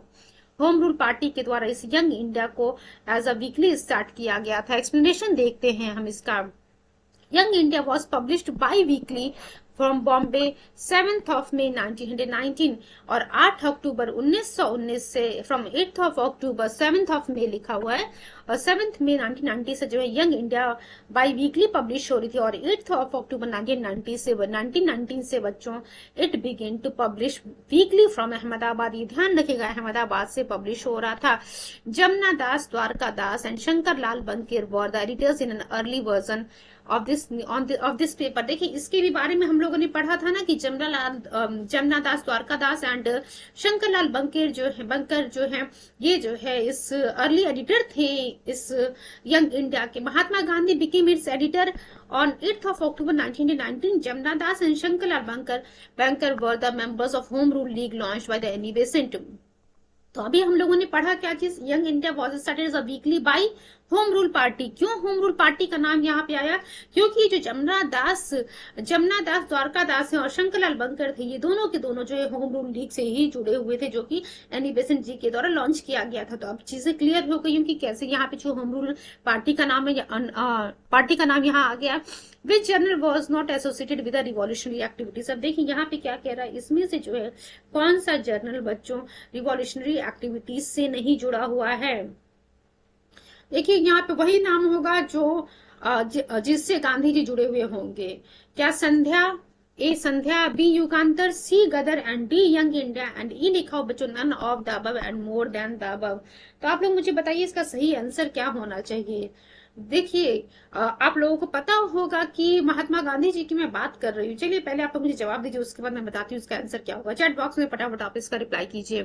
होम रूल पार्टी के द्वारा इस यंग इंडिया को एज अ वीकली स्टार्ट किया गया था। एक्सप्लेनेशन देखते हैं हम इसका। Young India was published by weekly from Bombay 7th of May 1919 और 8 अक्टूबर 1919 से from 8th of October 7th of May लिखा हुआ है, और 7th May 1990 से जो है young India by weekly publish हो रही थी, और 8th of October 1919 से बच्चों it begin to publish weekly from Ahmedabad. ये ध्यान रखिएगा अहमदाबाद से पब्लिश हो रहा था। Jamuna Das, Dwarka Das and Shankar Lal Banker were the editors in an early version of this paper. देखिए इसके भी बारे में हम लोगों ने पढ़ा था ना कि जमुना दास, द्वारका दास एंड शंकर लाल बंकर जो है ये जो है इस अर्ली एडिटर थे इस यंग इंडिया के। Mahatma Gandhi became its editor on 8th of October 1919। Jamuna Das and Shankar Lal Banker were the members of home Rule League launched by the Annie Besant. तो अभी हम लोगों ने पढ़ा क्या चीज? Young India was started as a weekly by Home rule party. क्यों Home rule party का नाम यहाँ पे आया? क्योंकि जो जमुना दास, द्वारका दास है और शंकरलाल बंकर थे, ये दोनों के दोनों जो है होम रूल लीग से ही जुड़े हुए थे, जो कि एनी बेसेंट जी के द्वारा लॉन्च किया गया था। तो अब चीजें क्लियर हो गई कि कैसे यहाँ पे जो होम रूल पार्टी का नाम है, पार्टी का नाम यहाँ आ गया। Which journal was not associated with revolutionary activities. अब देखिए यहाँ पे क्या कह रहा है, इसमें से जो है कौन सा जर्नल बच्चों रिवॉल्यूशनरी एक्टिविटीज से नहीं जुड़ा हुआ है? देखिए यहाँ पे वही नाम होगा जो जिससे गांधी जी जुड़े हुए होंगे। क्या Sandhya? A Sandhya, B Yugantar, C Ghadar and D Young India and E लिखा हो बच्चों none of the above and more than the above. तो आप लोग मुझे बताइए इसका सही आंसर क्या होना चाहिए। देखिए आप लोगों को पता होगा कि महात्मा गांधी जी की मैं बात कर रही हूँ। चलिए पहले आप लोग मुझे जवाब दीजिए, उसके बाद मैं बताती हूँ इसका आंसर क्या होगा। चैट बॉक्स में फटाफट आप इसका रिप्लाई कीजिए।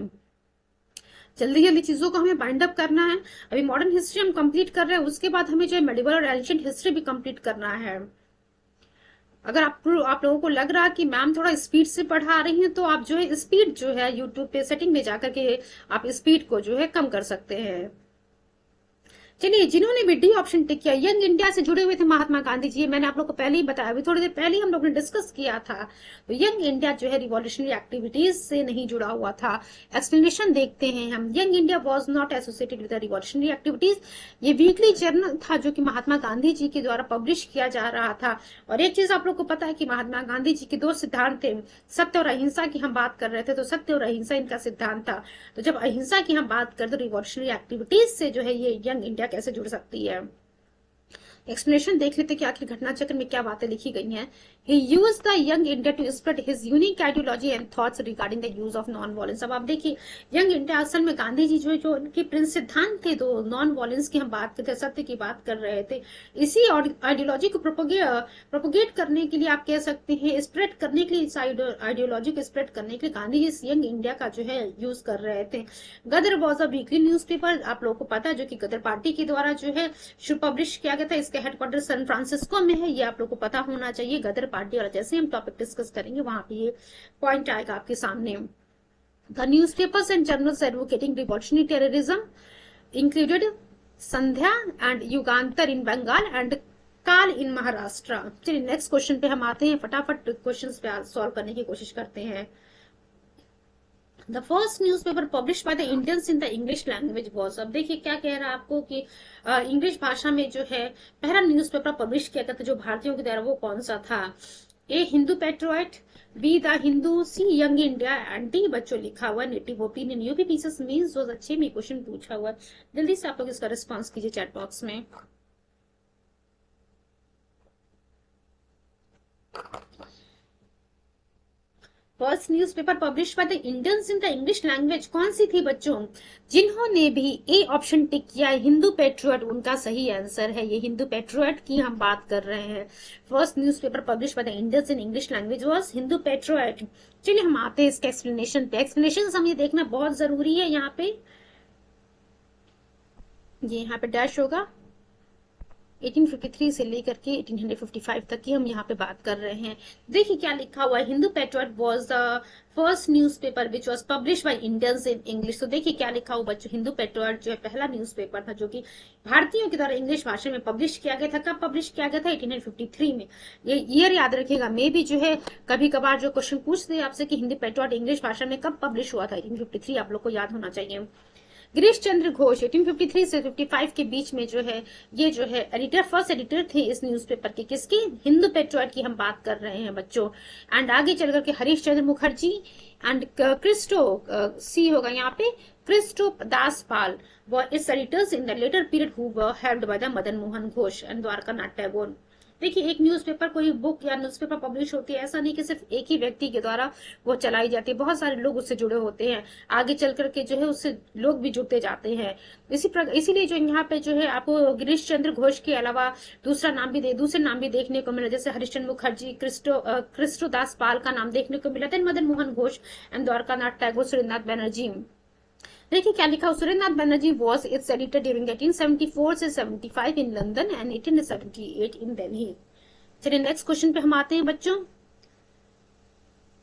जल्दी जल्दी चीजों को हमें बाइंड अप करना है। अभी मॉडर्न हिस्ट्री हम कंप्लीट कर रहे हैं, उसके बाद हमें जो है मेडिवल और एंशिएंट हिस्ट्री भी कंप्लीट करना है। अगर आप लोगों को लग रहा है कि मैम थोड़ा स्पीड से पढ़ा रही हैं, तो आप जो है स्पीड जो है यूट्यूब पे सेटिंग में जाकर के आप स्पीड को जो है कम कर सकते हैं। चलिए जिन्होंने भी डी ऑप्शन टिक किया, यंग इंडिया से जुड़े हुए थे महात्मा गांधी जी, मैंने आप लोग को पहले ही बताया, अभी थोड़ी देर पहले ही हम लोग ने डिस्कस किया था। तो यंग इंडिया जो है रिवॉल्यूशनरी एक्टिविटीज से नहीं जुड़ा हुआ था। एक्सप्लेनेशन देखते हैं हम। Young India was not associated with revolutionary activities. ये वीकली जर्नल था जो कि महात्मा गांधी जी के द्वारा पब्लिश किया जा रहा था। और एक चीज आप लोग को पता है कि महात्मा गांधी जी के दो सिद्धांत थे, सत्य और अहिंसा की हम बात कर रहे थे, तो सत्य और अहिंसा इनका सिद्धांत था। तो जब अहिंसा की हम बात करते तो रिवॉल्यूशनरी एक्टिविटीज से जो है ये यंग इंडिया कैसे जुड़ सकती है। एक्सप्लेनेशन देख लेते कि आखिर घटना चक्र में क्या बातें लिखी गई हैं। He used the young India to spread his unique ideology and thoughts regarding the use of non-violence। अब आप देखिए यंग इंडिया असल में गांधी जी जो उनके प्रिंस सिद्धांत थे, तो नॉन वायलेंस की हम बात करते, सत्य की बात कर रहे थे। इसी आइडियोलॉजी को प्रोपोगेट करने के लिए आप कह सकते हैं, स्प्रेड करने के लिए, इस आइडियोलॉजी को स्प्रेड करने के लिए गांधी जी इस यंग इंडिया का जो है यूज कर रहे थे। गदर वॉज अ वीकली न्यूज़पेपर, आप लोगों को पता है, जो कि गदर पार्टी के द्वारा जो है पब्लिश किया गया था। इसका हेडक्वार्टर सैन फ्रांसिस्को में है, ये आप लोग को पता होना चाहिए। गदर पार्टी, और जैसे हम टॉपिक डिस्कस करेंगे वहां पे ये पॉइंट आएगा आपके सामने। The newspapers and journals advocating revolutionary terrorism included Sandhya and Yugantar in Bengal and Kal in Maharashtra. चलिए नेक्स्ट क्वेश्चन पे हम आते हैं, फटाफट क्वेश्चंस पे सॉल्व करने की कोशिश करते हैं। The first news paper publish by the Indians in the English language was, अब देखिए क्या कह रहा है आपको कि इंग्लिश भाषा में जो है पहला न्यूज पेपर पब्लिश किया गया था जो भारतीयों के द्वारा, वो कौन सा था? A Hindu Patriot, B the Hindu, C Young India, and D बच्चों लिखा हुआ Native Opinion. UP PCS mains 2006 में क्वेश्चन पूछा हुआ है। जल्दी से आप लोग इसका रिस्पॉन्स कीजिए चैट बॉक्स में। First newspaper publish by the Indians in the English language कौन सी थी बच्चों? जिन्होंने भी ए ऑप्शन टिक किया है हिंदू पेट्रियट, उनका सही आंसर है ये हिंदू पेट्रियट की हम बात कर रहे हैं। First newspaper publish by the Indians in English language was Hindu patriot. चलिए हम आते हैं इसके एक्सप्लेनेशन पे। एक्सप्लेनेशन हम ये देखना बहुत जरूरी है। यहाँ पे ये यहाँ पे डैश होगा 1853 से लेकर के 1855 तक की हम यहाँ पे बात कर रहे हैं। देखिए क्या लिखा हुआ है, Hindu patriot was the first newspaper which was publish by Indians in English. तो देखिए क्या लिखा हुआ बच्चों, हिंदू पेट्रियट जो है पहला न्यूज़पेपर था जो कि भारतीयों के द्वारा इंग्लिश भाषा में पब्लिश किया गया था। कब पब्लिश किया गया था? 1853 में। ये ईयर याद रखिएगा। मे भी जो है कभी कभार जो क्वेश्चन पूछते हैं आपसे कि हिंदी पेट्रियट इंग्लिश भाषा में कब पब्लिश हुआ था, 1853 आप लोग को याद होना चाहिए। गिरीश चंद्र घोष 1853 से 55 के बीच में जो है ये जो है एडिटर, फर्स्ट एडिटर थे इस न्यूज़पेपर के। किसकी? हिंदू पेट्रियट की हम बात कर रहे हैं बच्चों। एंड आगे चल करके हरीश चंद्र मुखर्जी एंड क्रिस्टो सी होगा यहाँ पे, Kristo Das Pal were its editors in the latter period who were helped by the Madan Mohan Ghosh and Dwarka Nath Tagore. देखिए एक न्यूज़पेपर, कोई बुक या न्यूज़पेपर पब्लिश होती है, ऐसा नहीं कि सिर्फ एक ही व्यक्ति के द्वारा वो चलाई जाती है, बहुत सारे लोग उससे जुड़े होते हैं। आगे चल करके जो है उससे लोग भी जुड़ते जाते हैं। इसीलिए जो यहाँ पे जो है आपको गिरीश चंद्र घोष के अलावा दूसरे नाम भी देखने को मिला, जैसे हरिश्चंद्र मुखर्जी, क्रिस्टो दास पाल का नाम देखने को मिला, देन मदन मोहन घोष एंड द्वारका नाथ टैगोर, सुरेंद्रनाथ बनर्जी। देखिए क्या लिखा, Surendranath Banerjee was it's editor during 1874 से 75 इन लंदन एंड 1878 इन दिल्ली। चलिए नेक्स्ट क्वेश्चन पे हम आते हैं बच्चों।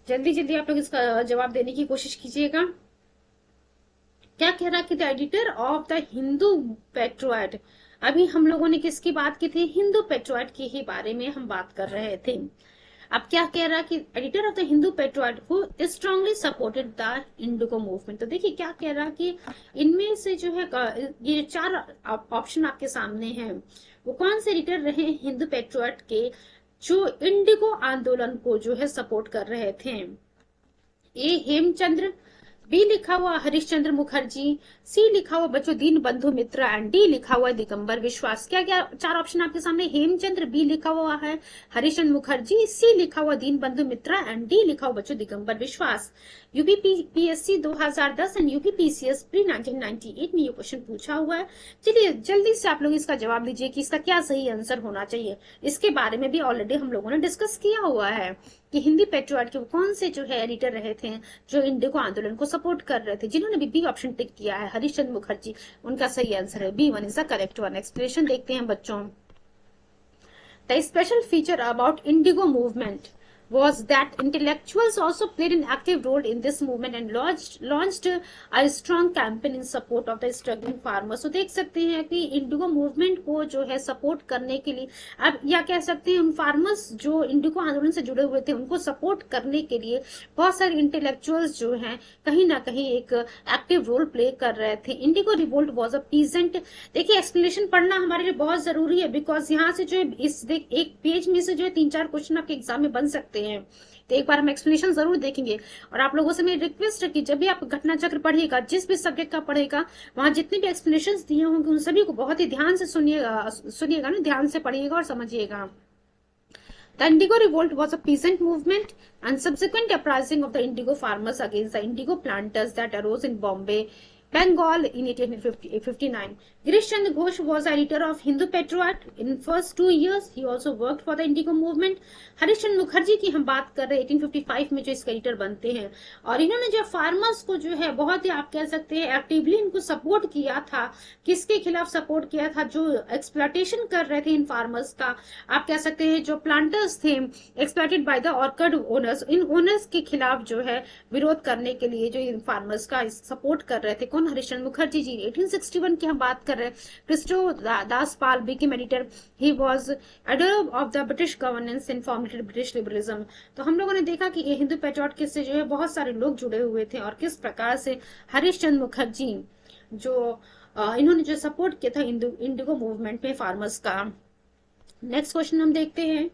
जल्दी जल्दी आप लोग इसका जवाब देने की कोशिश कीजिएगा। क्या कह रहा है कि the editor of the Hindu patriot, अभी हम लोगों ने किसकी बात की थी? हिंदू पेट्रियट की ही बारे में हम बात कर रहे थे। अब क्या कह रहा है कि editor of the Hindu patriot who strongly supported the Indigo movement. तो देखिए क्या कह रहा है कि इनमें से जो है ये 4 ऑप्शन आपके सामने हैं, वो कौन से एडिटर रहे हिंदू पेट्रियट के जो इंडिगो आंदोलन को जो है सपोर्ट कर रहे थे? ए हेमचंद्र, बी लिखा हुआ हरिश्चंद्र मुखर्जी, सी लिखा हुआ बच्चों दीन बंधु मित्र एंड डी लिखा हुआ दिगंबर विश्वास। क्या क्या 4 ऑप्शन आपके सामने? हेमचंद्र, बी लिखा हुआ है हरिश्चंद्र मुखर्जी, सी लिखा हुआ दीन बंधु मित्र एंड डी लिखा हुआ बच्चों दिगंबर विश्वास। यूपीपीएससी 2010 एंड यूपीपीसीएस प्री 1998 में ये क्वेश्चन पूछा हुआ है। चलिए जल्दी से आप लोग इसका जवाब दीजिए कि इसका क्या सही आंसर होना चाहिए। इसके बारे में भी ऑलरेडी हम लोगों ने डिस्कस किया हुआ है कि हिंदी पेट्रियट के कौन से जो है एडिटर रहे थे जो इंडिगो आंदोलन को सपोर्ट कर रहे थे। जिन्होंने बी ऑप्शन टिक किया है हरिश्चंद्र मुखर्जी, उनका सही आंसर है B1 is the correct one. Explanation देखते हैं बच्चों। The special feature about Indigo movement was that intellectuals also played an active role in this movement and launched a strong campaign in support of the struggling farmers। तो देख सकते हैं कि Indigo movement को जो है सपोर्ट करने के लिए, अब या कह सकते हैं उन फार्मर्स जो इंडिगो आंदोलन से जुड़े हुए थे उनको सपोर्ट करने के लिए बहुत सारे इंटेलेक्चुअल्स जो हैं कहीं ना कहीं एक एक्टिव रोल प्ले कर रहे थे। Indigo revolt was a peasant. देखिए एक्सप्लेनेशन पढ़ना हमारे लिए बहुत जरूरी है, बिकॉज यहाँ से जो है एक पेज में से जो है 3-4 क्वेश्चन आपके एग्जाम में बन सकते हैं। तो एक बार हम एक्सप्लेनेशन जरूर देखेंगे। और आप लोगों से मेरी रिक्वेस्ट है कि जब भी आप घटना चक्र पढ़िएगा, जिस भी सब्जेक्ट का पढ़ेगा, वहां जितने भी एक्सप्लेनेशंस दिए होंगे उन सभी को बहुत ही ध्यान से सुनिएगा ना, ध्यान से पढ़िएगा और समझिएगा। The Indigo Revolt was a peasant movement and subsequent uprising of the indigo farmers against the indigo planters that arose in Bombay, Bengal in 1859. Girish Chandra Ghosh was editor of Hindu Patriot. In first 2 years, he also worked for the Indigo movement. Harish Chandra Mukherjee की हम बात कर रहे हैं 1855 में जो इसका editor बनते हैं, और इन्होंने जो फार्मर्स को जो है बहुत ही आप कह सकते हैं एक्टिवली इनको सपोर्ट किया था। किसके खिलाफ सपोर्ट किया था? जो एक्सप्लॉयटेशन कर रहे थे इन फार्मर्स का, आप कह सकते हैं जो प्लांटर्स थे exploited by the orchid owners, in owners के खिलाफ जो है विरोध करने के लिए जो इन फार्मर्स का सपोर्ट कर रहे थे। कौन कौन? हरिश्चंद्र मुखर्जी जी। 1861 की हम बात कर रहे हैं, Kristo Das Pal became editor, he was adder of the British governance in formatted British liberalism. तो हम लोगों ने देखा कि ये हिंदू पैट्रियट से जो है बहुत सारे लोग जुड़े हुए थे, और किस प्रकार से हरिश्चंद्र मुखर्जी जो इन्होंने जो सपोर्ट किया था इंडिगो मूवमेंट में फार्मर्स का। नेक्स्ट क्वेश्चन हम देखते हैं,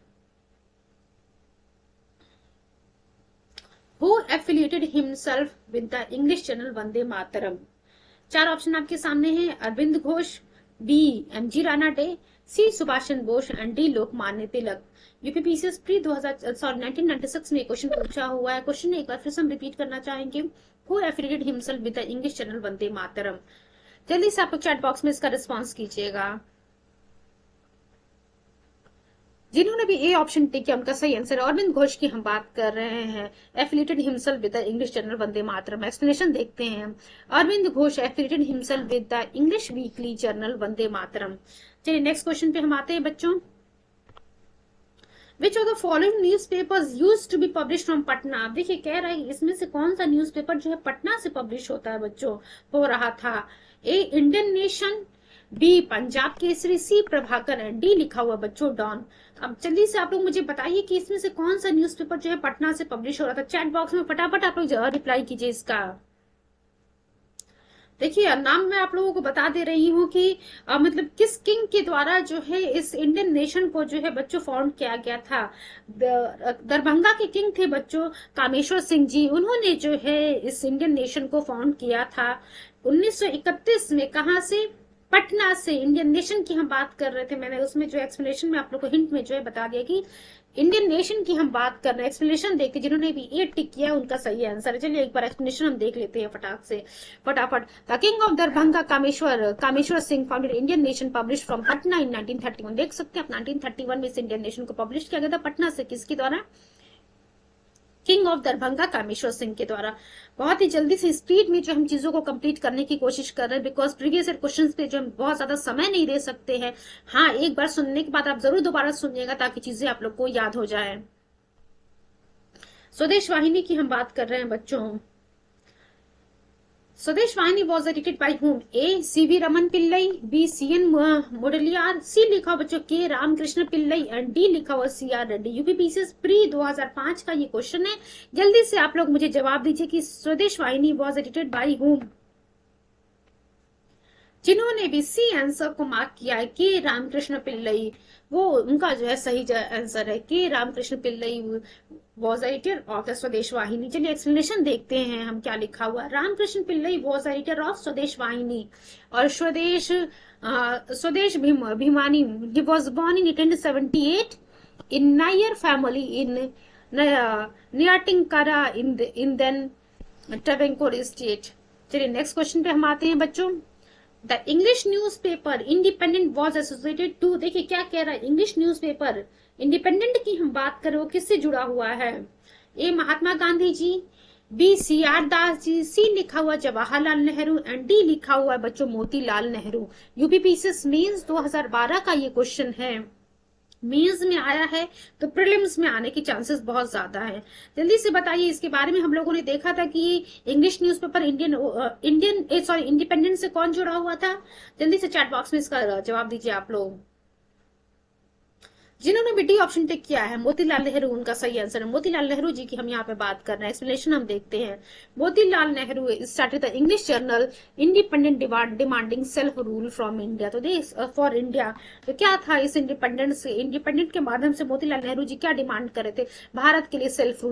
who affiliated himself with the English channel Vande Mataram? चार ऑप्शन आपके सामने हैं, Arvind Ghosh, B MG Ranade, C Subhash Chandra Bose and D Lokmanya Tilak. UPPCS pre 1996 में क्वेश्चन पूछा हुआ है। क्वेश्चन एक बार फिर से हम रिपीट करना चाहेंगे, who affiliated himself with the English channel Vande Mataram? जल्दी से आप लोग चैट बॉक्स में इसका रिस्पॉन्स कीजिएगा। जिन्होंने भी ए ऑप्शन टिक किया उनका सही आंसर अरविंद घोष की हम बात कर रहे हैं। Affiliated himself with the English journal Vande Mataram. Explanation देखते हैं, Arvind Ghosh affiliated himself with the English weekly journal Vande Mataram. चलिए नेक्स्ट क्वेश्चन पे हम आते हैं बच्चों। Which of the following newspapers used to be published from Patna? देखिए कह रहा है इसमें से कौन सा न्यूज़पेपर जो है पटना से पब्लिश होता है बच्चों, हो रहा था। A Indian Nation, B Punjab Kesari, C Prabhakar and D लिखा हुआ बच्चों डॉन। अब जल्दी से आप लोग मुझे बताइए कि इसमें से कौन सा न्यूज़पेपर जो है पटना से पब्लिश हो रहा था। चैट बॉक्स में फटाफट आप लोग रिप्लाई कीजिए इसका। देखिए नाम मैं आप लोगों को बता दे रही हूँ कि मतलब किस किंग के द्वारा जो है इस इंडियन नेशन को जो है बच्चों फॉर्म किया गया था। दरभंगा के किंग थे बच्चों कामेश्वर सिंह जी, उन्होंने जो है इस इंडियन नेशन को फॉर्म किया था 1931 में। कहाँ से? पटना से। इंडियन नेशन की हम बात कर रहे थे, मैंने उसमें जो एक्सप्लेनेशन में आप लोग को हिंट में जो है बता दिया कि इंडियन नेशन की हम बात कर रहे हैं। एक्सप्लेनेशन देखते, जिन्होंने भी ए टिक किया उनका सही आंसर है। चलिए एक बार एक्सप्लेनेशन हम देख लेते हैं फटाफट। The king of Darbhanga Kameshwar Singh founded Indian Nation publish from Patna in 1931। देख सकते हैं आप 1931 में इस इंडियन नेशन को पब्लिश किया गया था पटना से। किसके द्वारा? किंग ऑफ दरभंगा कामेश्वर सिंह के द्वारा। बहुत ही जल्दी से स्पीड में जो हम चीजों को कंप्लीट करने की कोशिश कर रहे हैं, बिकॉज प्रीवियस ईयर क्वेश्चंस पे जो हम बहुत ज्यादा समय नहीं दे सकते हैं। हाँ, एक बार सुनने के बाद आप जरूर दोबारा सुनिएगा ताकि चीजें आप लोग को याद हो जाए। स्वदेश वाहिनी की हम बात कर रहे हैं बच्चों। स्वदेश वाहिनी was edited by whom? A CV Raman Pillai, B CN Mudaliar, C लिखा बच्चों के रामकृष्ण पिल्लई एंड डी लिखा हुआ सीआर रेड्डी। यूपीपीसीएस प्री 2005 का ये क्वेश्चन है। जल्दी से आप लोग मुझे जवाब दीजिए कि स्वदेश वाहिनी वॉज एडिटेड बाई हुम? जिन्होंने भी सी आंसर को मार्क किया है के रामकृष्ण पिल्लई, वो उनका जो है सही आंसर है के Ramakrishna Pillai was editor of the Swadesh Vahini. चलिए एक्सप्लेनेशन देखते हैं हम क्या लिखा हुआ। Ramakrishna Pillai was editor of Swadesh Vahini और Swadeshabhimani. He was born in 1878 in Nair family in Neyyattinkara in then Travancore state. चलिए नेक्स्ट क्वेश्चन पे हम आते हैं बच्चों। The English newspaper Independent was associated to, देखिए क्या कह रहा है, इंग्लिश न्यूज पेपर इंडिपेंडेंट की हम बात करें वो किससे जुड़ा हुआ है? ए महात्मा गांधी जी, B C R Das ji, सी लिखा हुआ जवाहरलाल नेहरू एंड डी लिखा हुआ है बच्चों मोतीलाल नेहरू। यूपीपीसीएस मेंस 2012 का ये क्वेश्चन है। मेंस में आया है तो प्रीलिम्स में आने की चांसेस बहुत ज्यादा है। जल्दी से बताइए इसके बारे में। हम लोगों ने देखा था कि इंग्लिश न्यूज़पेपर इंडिपेंडेंट से कौन जुड़ा हुआ था? जल्दी से चैट बॉक्स में इसका जवाब दीजिए आप लोग। जिन्होंने भी डी ऑप्शन टिक किया है मोतीलाल नेहरू, उनका सही आंसर है। मोतीलाल नेहरू जी की हम यहाँ पे बात कर रहे हैं। एक्सप्लेनेशन हम देखते हैं। Motilal Nehru started the English journal independent demanding self rule from India. तो देश फॉर इंडिया, तो क्या था इस इंडिपेंडेंट के माध्यम से मोतीलाल नेहरू जी क्या डिमांड कर रहे थे? भारत के लिए सेल्फ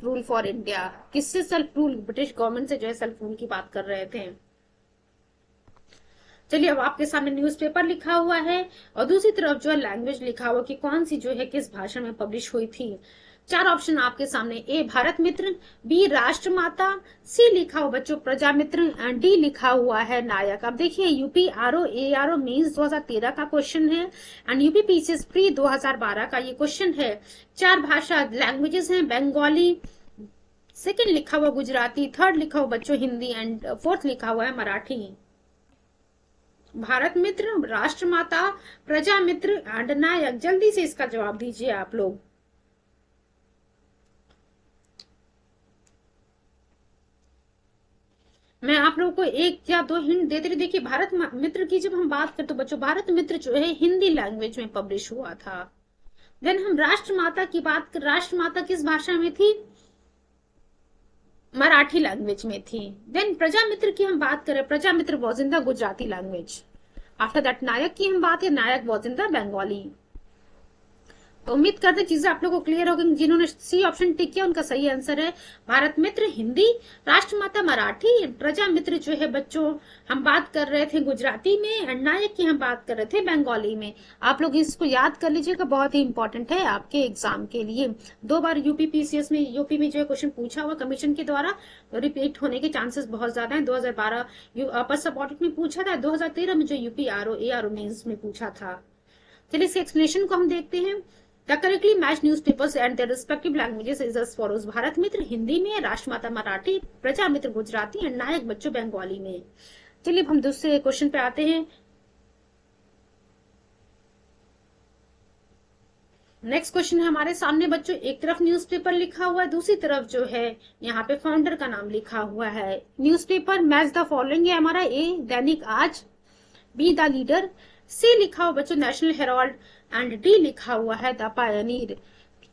रूल फॉर इंडिया। किससे सेल्फ रूल? ब्रिटिश गवर्नमेंट से जो है सेल्फ रूल की बात कर रहे थे। चलिए अब आपके सामने न्यूज़पेपर लिखा हुआ है और दूसरी तरफ जो है लैंग्वेज लिखा हुआ कि कौन सी जो है किस भाषा में पब्लिश हुई थी। चार ऑप्शन आपके सामने। ए भारत मित्र, बी राष्ट्रमाता, सी लिखा हुआ बच्चों प्रजा मित्र एंड डी लिखा हुआ है नायक। अब देखिए यूपी ARO मेंस 2013 का क्वेश्चन है एंड यूपीपीसीएस प्री 2012 का ये क्वेश्चन है। चार भाषा लैंग्वेजेस हैं बंगाली, सेकेंड लिखा हुआ गुजराती, थर्ड लिखा हुआ बच्चों हिंदी एंड फोर्थ लिखा हुआ है मराठी। भारत मित्र, राष्ट्रमाता, प्रजा मित्र एंड नायक। जल्दी से इसका जवाब दीजिए आप लोग। मैं आप लोगों को एक या दो हिंट देते रही। देखिए, भारत मित्र की जब हम बात करते तो बच्चों, भारत मित्र जो है हिंदी लैंग्वेज में पब्लिश हुआ था। देन हम राष्ट्रमाता की बात कर, राष्ट्रमाता किस भाषा में थी? मराठी लैंग्वेज में थी। देन प्रजामित्र की हम बात करें, Prajamitra was in the Gujarati language. After that Nayak की हम बात करें, Nayak was in the Bengali. तो उम्मीद करते चीजें आप लोगों को क्लियर हो गई। जिन्होंने सी ऑप्शन टिक किया उनका सही आंसर है भारत मित्र हिंदी, राष्ट्रमाता मराठी, प्रजा मित्र जो है बच्चों हम बात कर रहे थे गुजराती में, एंड नायक की हम बात कर रहे थे बंगाली में। आप लोग इसको याद कर लीजिएगा, बहुत ही इंपॉर्टेंट है आपके एग्जाम के लिए। 2 बार यूपी पीसीएस में, यूपी में जो है क्वेश्चन पूछा हुआ कमीशन के द्वारा, तो रिपीट होने के चांसेस बहुत ज्यादा है। 2012 अपर सब ऑडिट में पूछा था, 2013 में जो यूपी ARO मेंस में पूछा था। चलिए इसके एक्सप्लेनेशन को हम देखते हैं। The correctly matched newspapers and their respective languages is as follows: Bharat मित्र हिंदी में, राष्ट्रमाता मराठी, प्रजा मित्र गुजराती एंड नायक बच्चों बंगाली में। चलिए हम दूसरे क्वेश्चन पे आते हैं। नेक्स्ट क्वेश्चन है हमारे सामने बच्चों, एक तरफ न्यूज़पेपर लिखा हुआ है, दूसरी तरफ जो है यहाँ पे फाउंडर का नाम लिखा हुआ है। न्यूज़पेपर मैच द फॉलोइंग है हमारा: ए दैनिक आज, बी द लीडर, सी लिखा हुआ बच्चों नेशनल हेराल्ड, एंड डी लिखा हुआ है द पायनियर।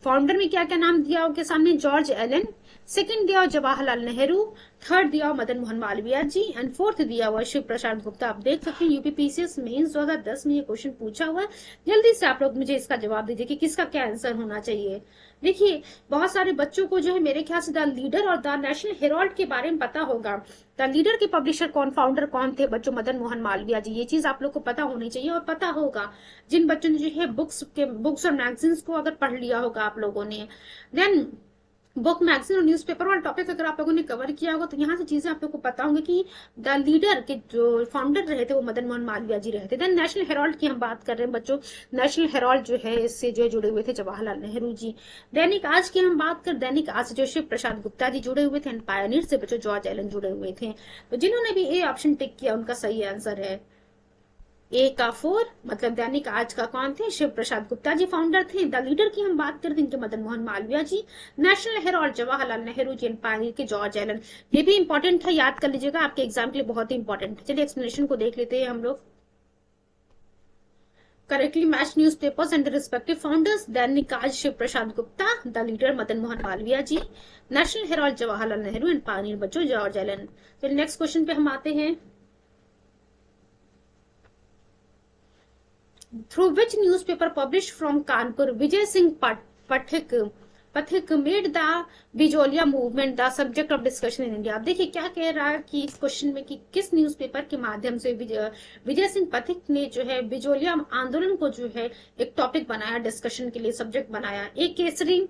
फाउंडर में क्या क्या नाम दिया उनके सामने? जॉर्ज एलन, सेकंड दिया जवाहरलाल नेहरू, थर्ड दिया मदन मोहन मालवीय जी, एंड फोर्थ दिया हुआ शिव प्रसाद गुप्ता। आप देख सकते हैं यूपी पीसीएस मेंस 2010 में ये क्वेश्चन पूछा हुआ है। जल्दी से आप लोग मुझे इसका जवाब दीजिए कि किसका क्या आंसर होना चाहिए। देखिए, बहुत सारे बच्चों को जो है मेरे ख्याल से द लीडर और द नेशनल हेराल्ड के बारे में पता होगा। द लीडर के पब्लिशर कौन, फाउंडर कौन थे बच्चों? मदन मोहन मालवीय जी। ये चीज आप लोग को पता होनी चाहिए और पता होगा जिन बच्चों ने जो है बुक्स और मैगजीन्स को अगर पढ़ लिया होगा आप लोगों ने। देन बुक, मैगजीन और न्यूज़पेपर वाला टॉपिक अगर आप लोगों ने कवर किया होगा तो यहाँ से चीजें आप लोग को पता होंगी कि द लीडर के जो फाउंडर रहे थे वो मदन मोहन मालवीय जी रहे थे। देन नेशनल हेराल्ड की हम बात कर रहे हैं बच्चों, नेशनल हेराल्ड जो है इससे जो जुड़े हुए थे जवाहरलाल नेहरू जी। दैनिक आज की हम बात कर, दैनिक आज से जो शिव प्रसाद गुप्ता जी जुड़े हुए थे, एंड पायनियर से बच्चों जॉर्ज एलन जुड़े हुए थे। तो जिन्होंने भी ए ऑप्शन टिक किया उनका सही आंसर है ए का 4, मतलब दैनिक आज का कौन थे? शिव प्रसाद गुप्ता जी फाउंडर थे। द लीडर की हम बात करते हैं Madan Mohan Malviya ji, National Herald Jawaharlal Nehru ji, and Pioneer के जॉर्ज एलन। ये भी इंपॉर्टेंट है, याद कर लीजिएगा, आपके एग्जाम के लिए बहुत ही इंपॉर्टेंट है। चलिए एक्सप्लेनेशन को देख लेते हैं हम लोग। Correctly match newspapers and respective founders: Dainik Aaj Shiv Prasad Gupta, the Leader Madan Mohan Malviya ji, National Herald Jawaharlal Nehru, and Pioneer बच्चों जॉर्ज एलन। चलिए नेक्स्ट क्वेश्चन पे हम आते हैं। Through which newspaper published from Kanpur, Vijay Singh Pathik made the Bijolia movement the subject of discussion in India. आप देखिए क्या कह रहा है कि इस क्वेश्चन में कि किस न्यूज़पेपर के माध्यम से विजय सिंह पथिक ने जो है बिजोलिया आंदोलन को जो है एक टॉपिक बनाया, डिस्कशन के लिए सब्जेक्ट बनाया। A Kesari,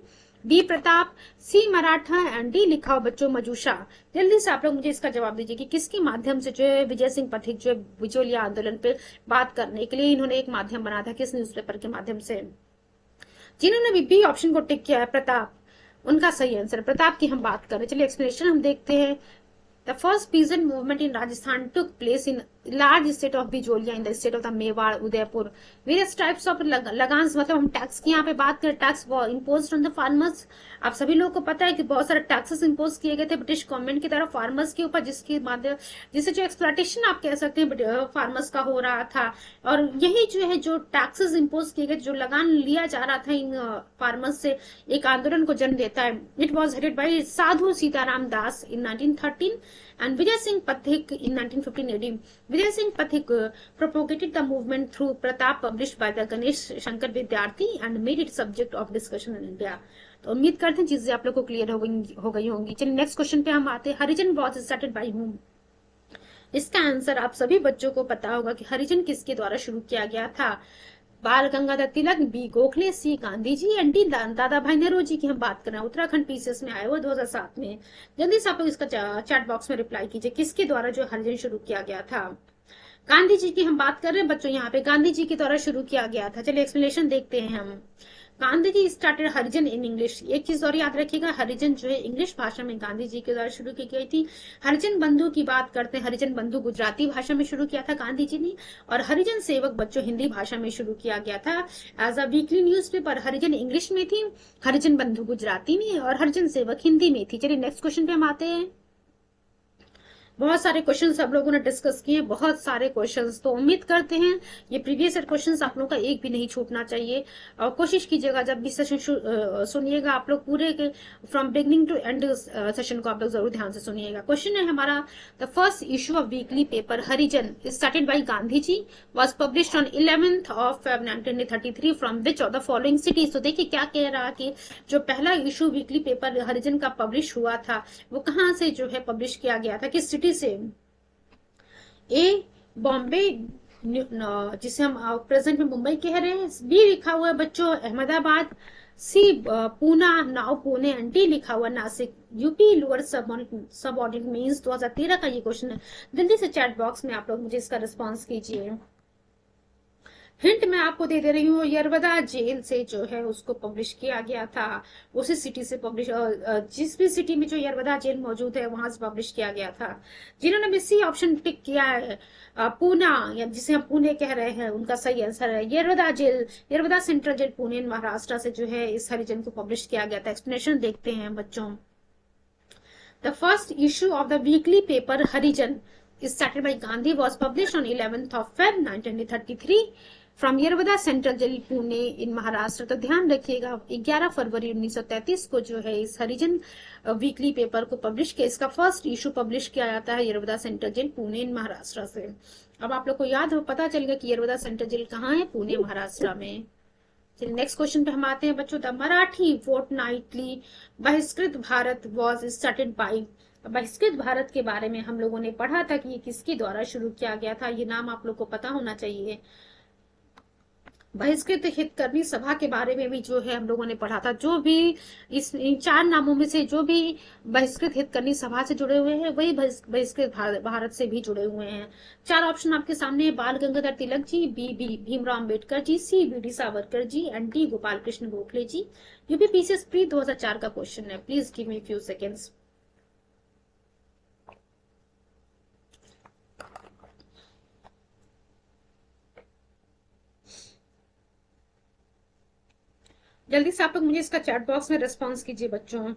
B Pratap, C Maratha, and D लिखा हो बच्चों मजूषा। जल्दी से आप लोग मुझे इसका जवाब दीजिए कि किसके माध्यम से जो है विजय सिंह पथिक जो है बिजोलिया आंदोलन पे बात करने के लिए इन्होंने एक माध्यम बनाया था, किस न्यूज़पेपर के माध्यम से? जिन्होंने भी बी ऑप्शन को टिक किया है प्रताप, उनका सही आंसर प्रताप की हम बात करें। चलिए एक्सप्लेनेशन हम देखते हैं। The first peasant movement in Rajasthan took place in large state of Bijolia in the state of the Mewar, Udaipur. Various types of लगान्स, मतलब हम टैक्स की यहाँ पे बात करें, tax imposed on the farmers. आप सभी लोगों को पता है कि बहुत सारे टैक्सेस इम्पोज किए गए थे ब्रिटिश गवर्नमेंट की तरफ फार्मर्स के ऊपर, जिसके माध्यम जिससे जो एक्सप्लॉयटेशन आप कह सकते हैं फार्मर्स का हो रहा था। और यही जो है जो टैक्सेस इम्पोज किए गए, जो लगान लिया जा रहा था इन फार्मर्स से, एक आंदोलन को जन्म देता है। It was headed by Sadhu Sitaram Das in 1913 and Vijay Singh Pathik in 1915 AD. Vijay Singh Pathik propagated the movement through Pratap, published by the Ganesh Shankar Vidyarthi, and made it subject of discussion in India. तो उम्मीद करते हैं चीजें आप लोग को clear हो गई होंगी। चलिए नेक्स्ट क्वेश्चन पे हम आते हैं। हरिजन वॉज स्टार्टेड बाय whom? इसका आंसर आप सभी बच्चों को पता होगा कि हरिजन किसके द्वारा शुरू किया गया था। Bal Gangadhar Tilak, B Gokhale, C Gandhi ji, and D Dadabhai Naoroji की हम बात कर रहे हैं। उत्तराखंड पीसीएस में आए हुए 2007 में। जल्दी से आप लोग इसका चैट बॉक्स में रिप्लाई कीजिए, किसके द्वारा जो हरिजन शुरू किया गया था। गांधी जी की हम बात कर रहे हैं बच्चों, यहाँ पे गांधी जी के द्वारा शुरू किया गया था। चलिए एक्सप्लेनेशन देखते हैं हम। Gandhi ji started Harijan in English. एक चीज और याद रखिएगा, हरिजन जो है इंग्लिश भाषा में गांधी जी के द्वारा शुरू की गई थी। हरिजन बंधु की बात करते हैं, हरिजन बंधु गुजराती भाषा में शुरू किया था गांधी जी ने, और हरिजन सेवक बच्चों हिंदी भाषा में शुरू किया गया था as a weekly newspaper. Harijan English में थी, हरिजन बंधु गुजराती में, और हरिजन सेवक हिंदी में थी। चलिए नेक्स्ट क्वेश्चन पे हम आते हैं। बहुत सारे क्वेश्चन सब लोगों ने डिस्कस किए, बहुत सारे क्वेश्चंस। तो उम्मीद करते हैं ये प्रीवियस ईयर क्वेश्चंस आप लोगों का एक भी नहीं छूटना चाहिए। और कोशिश कीजिएगा जब भी सेशन सुनिएगा आप लोग पूरे के from beginning to end session को आप लोग जरूर ध्यान से सुनिएगा। क्वेश्चन है हमारा, the first issue of weekly paper Harijan started by Gandhi ji was published on 11th of Feb 1933 from which of the following cities. तो देखिए क्या कह रहा कि जो पहला इशू वीकली पेपर हरिजन का पब्लिश हुआ था वो कहाँ से जो है पब्लिश किया गया था, किस सिटी से? ए बॉम्बे, जिसे हम प्रेजेंट में मुंबई कह रहे हैं। बी लिखा हुआ है बच्चों Ahmedabad. C Poona, now Pune. And D लिखा हुआ Nashik, UP. Lower subordinate mains 2013 का ये क्वेश्चन है। जल्दी से चैट बॉक्स में आप लोग मुझे इसका रिस्पॉन्स कीजिए। हिंट मैं आपको दे दे रही हूँ, यरवदा जेल से जो है उसको पब्लिश किया गया था, उसी सिटी से पब्लिश, जिस भी सिटी में जो यरवदा जेल मौजूद है वहां से पब्लिश किया गया था। जिन्होंने भी सी ऑप्शन टिक किया है, पूना या जिसे हम पुणे कह रहे हैं, उनका सही आंसर है Yerwada jail. Yerwada central jail Pune Maharashtra से जो है इस हरिजन को पब्लिश किया गया था। एक्सप्लेनेशन देखते हैं बच्चों। The first issue of the weekly paper Harijan is started by Gandhi was published on 11th of Feb 1933 from Yerwada Central Jail Pune in Maharashtra। तो ध्यान रखिएगा 11 फरवरी 1933 को जो है इस हरिजन वीकली पेपर को पब्लिश किया। इसका फर्स्ट इशू पब्लिश किया जाता है यरवदा सेंट्रल जेल पुणे इन महाराष्ट्र से। अब आप लोग को याद हो, पता चल गया कि यरवदा सेंट्रल जेल कहाँ है, पुणे महाराष्ट्र में। चलिए नेक्स्ट क्वेश्चन पे हम आते हैं बच्चों। द मराठी फोर्टनाइटली बहिष्कृत भारत वॉज स्टार्टेड बाई। बहिष्कृत भारत के बारे में हम लोगों ने पढ़ा था कि ये किसके द्वारा शुरू किया गया था, ये नाम आप लोग को पता होना चाहिए। बहिष्कृत हितकर्मी सभा के बारे में भी जो है हम लोगों ने पढ़ा था। जो भी इन 4 नामों में से जो भी बहिष्कृत हितकर्मी सभा से जुड़े हुए हैं वही बहिष्कृत भारत से भी जुड़े हुए हैं। 4 ऑप्शन आपके सामने है, Bal Gangadhar Tilak ji, B Bhimrao Ambedkar ji, C V D. Savarkar ji and D Gopal Krishna Gokhale ji. UPPCS pre 2004 का क्वेश्चन है। Please give me few seconds. जल्दी से आप लोग मुझे इसका चैट बॉक्स में रिस्पॉन्स कीजिए बच्चों।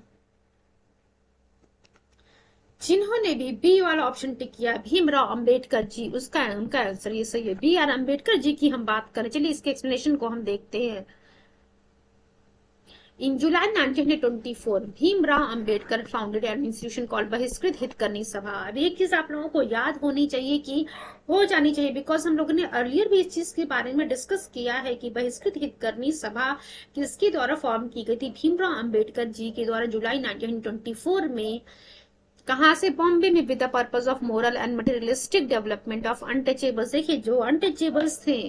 जिन्होंने भी बी वाला ऑप्शन टिक किया भीमराव अंबेडकर जी, उनका आंसर ये सही है। बी आर अंबेडकर जी की हम बात करें। चलिए इसके एक्सप्लेनेशन को हम देखते हैं। In July 1924, Bhimrao Ambedkar founded an institution called बहिष्कृत हितकर्मी सभा। अब एक चीज आप लोगों को याद होनी चाहिए कि हो जानी चाहिए, बिकॉज हम लोगों ने अर्लियर भी इस चीज के बारे में डिस्कस किया है कि बहिष्कृत हितकर्मी सभा किसके द्वारा फॉर्म की गई थी। भीमराव अंबेडकर जी के द्वारा जुलाई 1924 में। कहां से? बॉम्बे में, with the purpose of moral and materialistic development of untouchables. देखिए जो अनटचेबल्स थे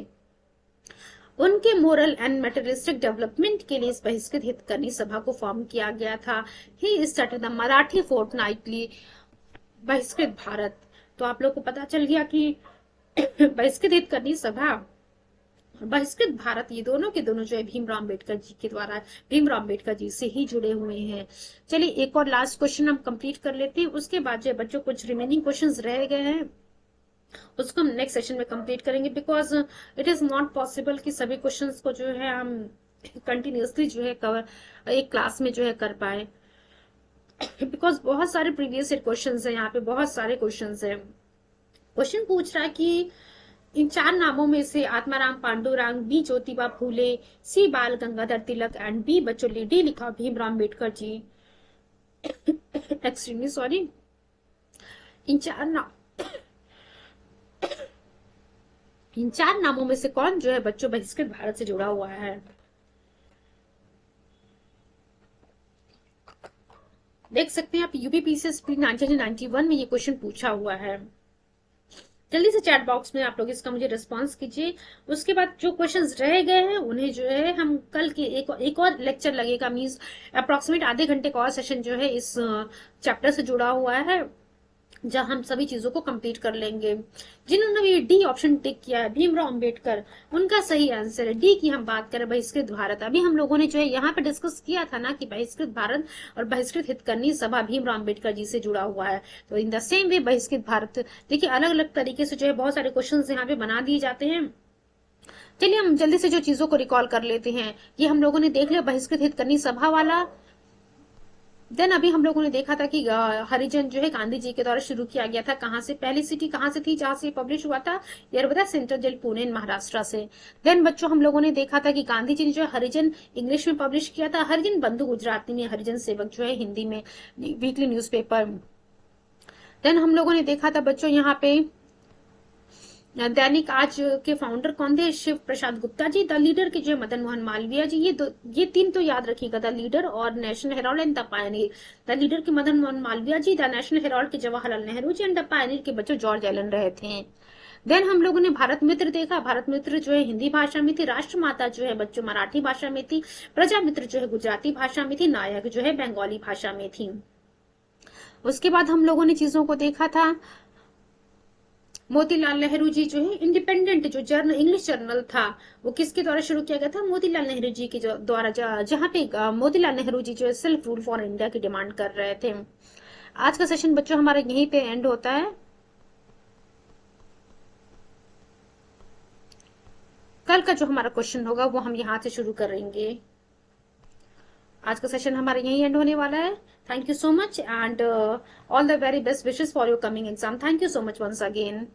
उनके मोरल एंड मटेरियलिस्टिक डेवलपमेंट के लिए इस बहिष्कृत हितकर्मी सभा को फॉर्म किया गया था। He started the Marathi fortnightly बहिष्कृत भारत। तो आप लोग को पता चल गया कि बहिष्कृत हितकर्मी सभा और बहिष्कृत भारत ये दोनों के दोनों जो है भीमराव अम्बेडकर जी के द्वारा, भीमराव अम्बेडकर जी से ही जुड़े हुए हैं। चलिए एक और लास्ट क्वेश्चन हम कंप्लीट कर लेते हैं, उसके बाद जो बच्चों कुछ रिमेनिंग क्वेश्चंस रह गए हैं उसको हम नेक्स्ट सेशन में कंप्लीट करेंगे, because it is not possible कि सभी क्वेश्चंस को जो है हम कंटिन्यूसली जो है कवर एक क्लास में जो है कर पाए, बिकॉज बहुत सारे प्रीवियस ईयर क्वेश्चंस हैं यहाँ पे, बहुत सारे क्वेश्चंस हैं। क्वेश्चन पूछ रहा है कि इन 4 नामों में से Atmaram Pandurang, B Jyotiba Phule, C Bal Gangadhar Tilak and B बच्चों डी लिखा भीमराव अम्बेडकर जी। Extremely sorry. इन 4 नामों में से कौन जो है बच्चों बहिष्कृत भारत से जुड़ा हुआ है? देख सकते हैं आप यूपीपीसीएस प्री 1991 में ये क्वेश्चन पूछा हुआ है। जल्दी से चैट बॉक्स में आप लोग इसका मुझे रिस्पांस कीजिए। उसके बाद जो क्वेश्चंस रह गए हैं उन्हें जो है हम कल के एक और लेक्चर लगेगा, मींस अप्रोक्सीमेट आधे घंटे का और सेशन जो है इस चैप्टर से जुड़ा हुआ है, जहां हम सभी चीजों को कंप्लीट कर लेंगे। जिन्होंने भी डी ऑप्शन टिक किया है भीमराव अंबेडकर, उनका सही आंसर है डी की हम बात करें बहिष्कृत भारत। अभी हम लोगों ने जो है यहाँ पे डिस्कस किया था ना कि बहिष्कृत भारत और बहिष्कृत हितकर्मी सभा भीमराव अंबेडकर जी से जुड़ा हुआ है। तो इन द सेम वे बहिष्कृत भारत, देखिए अलग अलग तरीके से जो है बहुत सारे क्वेश्चन यहाँ पे बना दिए जाते हैं। चलिए हम जल्दी से जो चीजों को रिकॉल कर लेते हैं। ये हम लोगों ने देख लिया बहिष्कृत हितकर्मी सभा वाला, देन अभी हम लोगों ने देखा था कि हरिजन जो है गांधी जी के द्वारा शुरू किया गया था। कहाँ से, पहली सिटी कहाँ से थी जहां से पब्लिश हुआ था, ये बताया सेंट्रल जेल पुणे इन महाराष्ट्र से। देन बच्चों हम लोगों ने देखा था कि गांधी जी ने जो हरिजन इंग्लिश में पब्लिश किया था, हरिजन बंधु गुजराती में, हरिजन सेवक जो है हिंदी में, वीकली न्यूज़पेपर। देन हम लोगों ने देखा था बच्चों यहाँ पे दैनिक आज के फाउंडर कौन थे, शिव प्रसाद गुप्ता जी। द लीडर के जो मदन मोहन मालवीय जी। ये तीन तो याद रखिएगा, द लीडर और national Herald and the Pioneer. The leader के मदन मोहन मालवीय जी, द नेशनल हेराल्ड के Jawaharlal Nehru ji, and the Pioneer के बच्चों जॉर्ज एलन रहे थे। देन हम लोगों ने भारत मित्र देखा। भारत मित्र जो है हिंदी भाषा में थी, राष्ट्रमाता जो है बच्चों मराठी भाषा में थी, प्रजा मित्र जो है गुजराती भाषा में थी, नायक जो है बंगाली भाषा में थी। उसके बाद हम लोगों ने चीजों को देखा था, मोतीलाल नेहरू जी जो है इंडिपेंडेंट जो जर्नल, इंग्लिश जर्नल था, वो किसके द्वारा शुरू किया गया था, मोतीलाल नेहरू जी के द्वारा, जहां पे मोतीलाल नेहरू जी जो है सेल्फ रूल फॉर इंडिया की डिमांड कर रहे थे। आज का सेशन बच्चों हमारा यहीं पे एंड होता है। कल का जो हमारा क्वेश्चन होगा वो हम यहाँ से शुरू करेंगे। आज का सेशन हमारा यहीं एंड होने वाला है। Thank you so much and all the very best wishes for your coming exam. Thank you so much once again.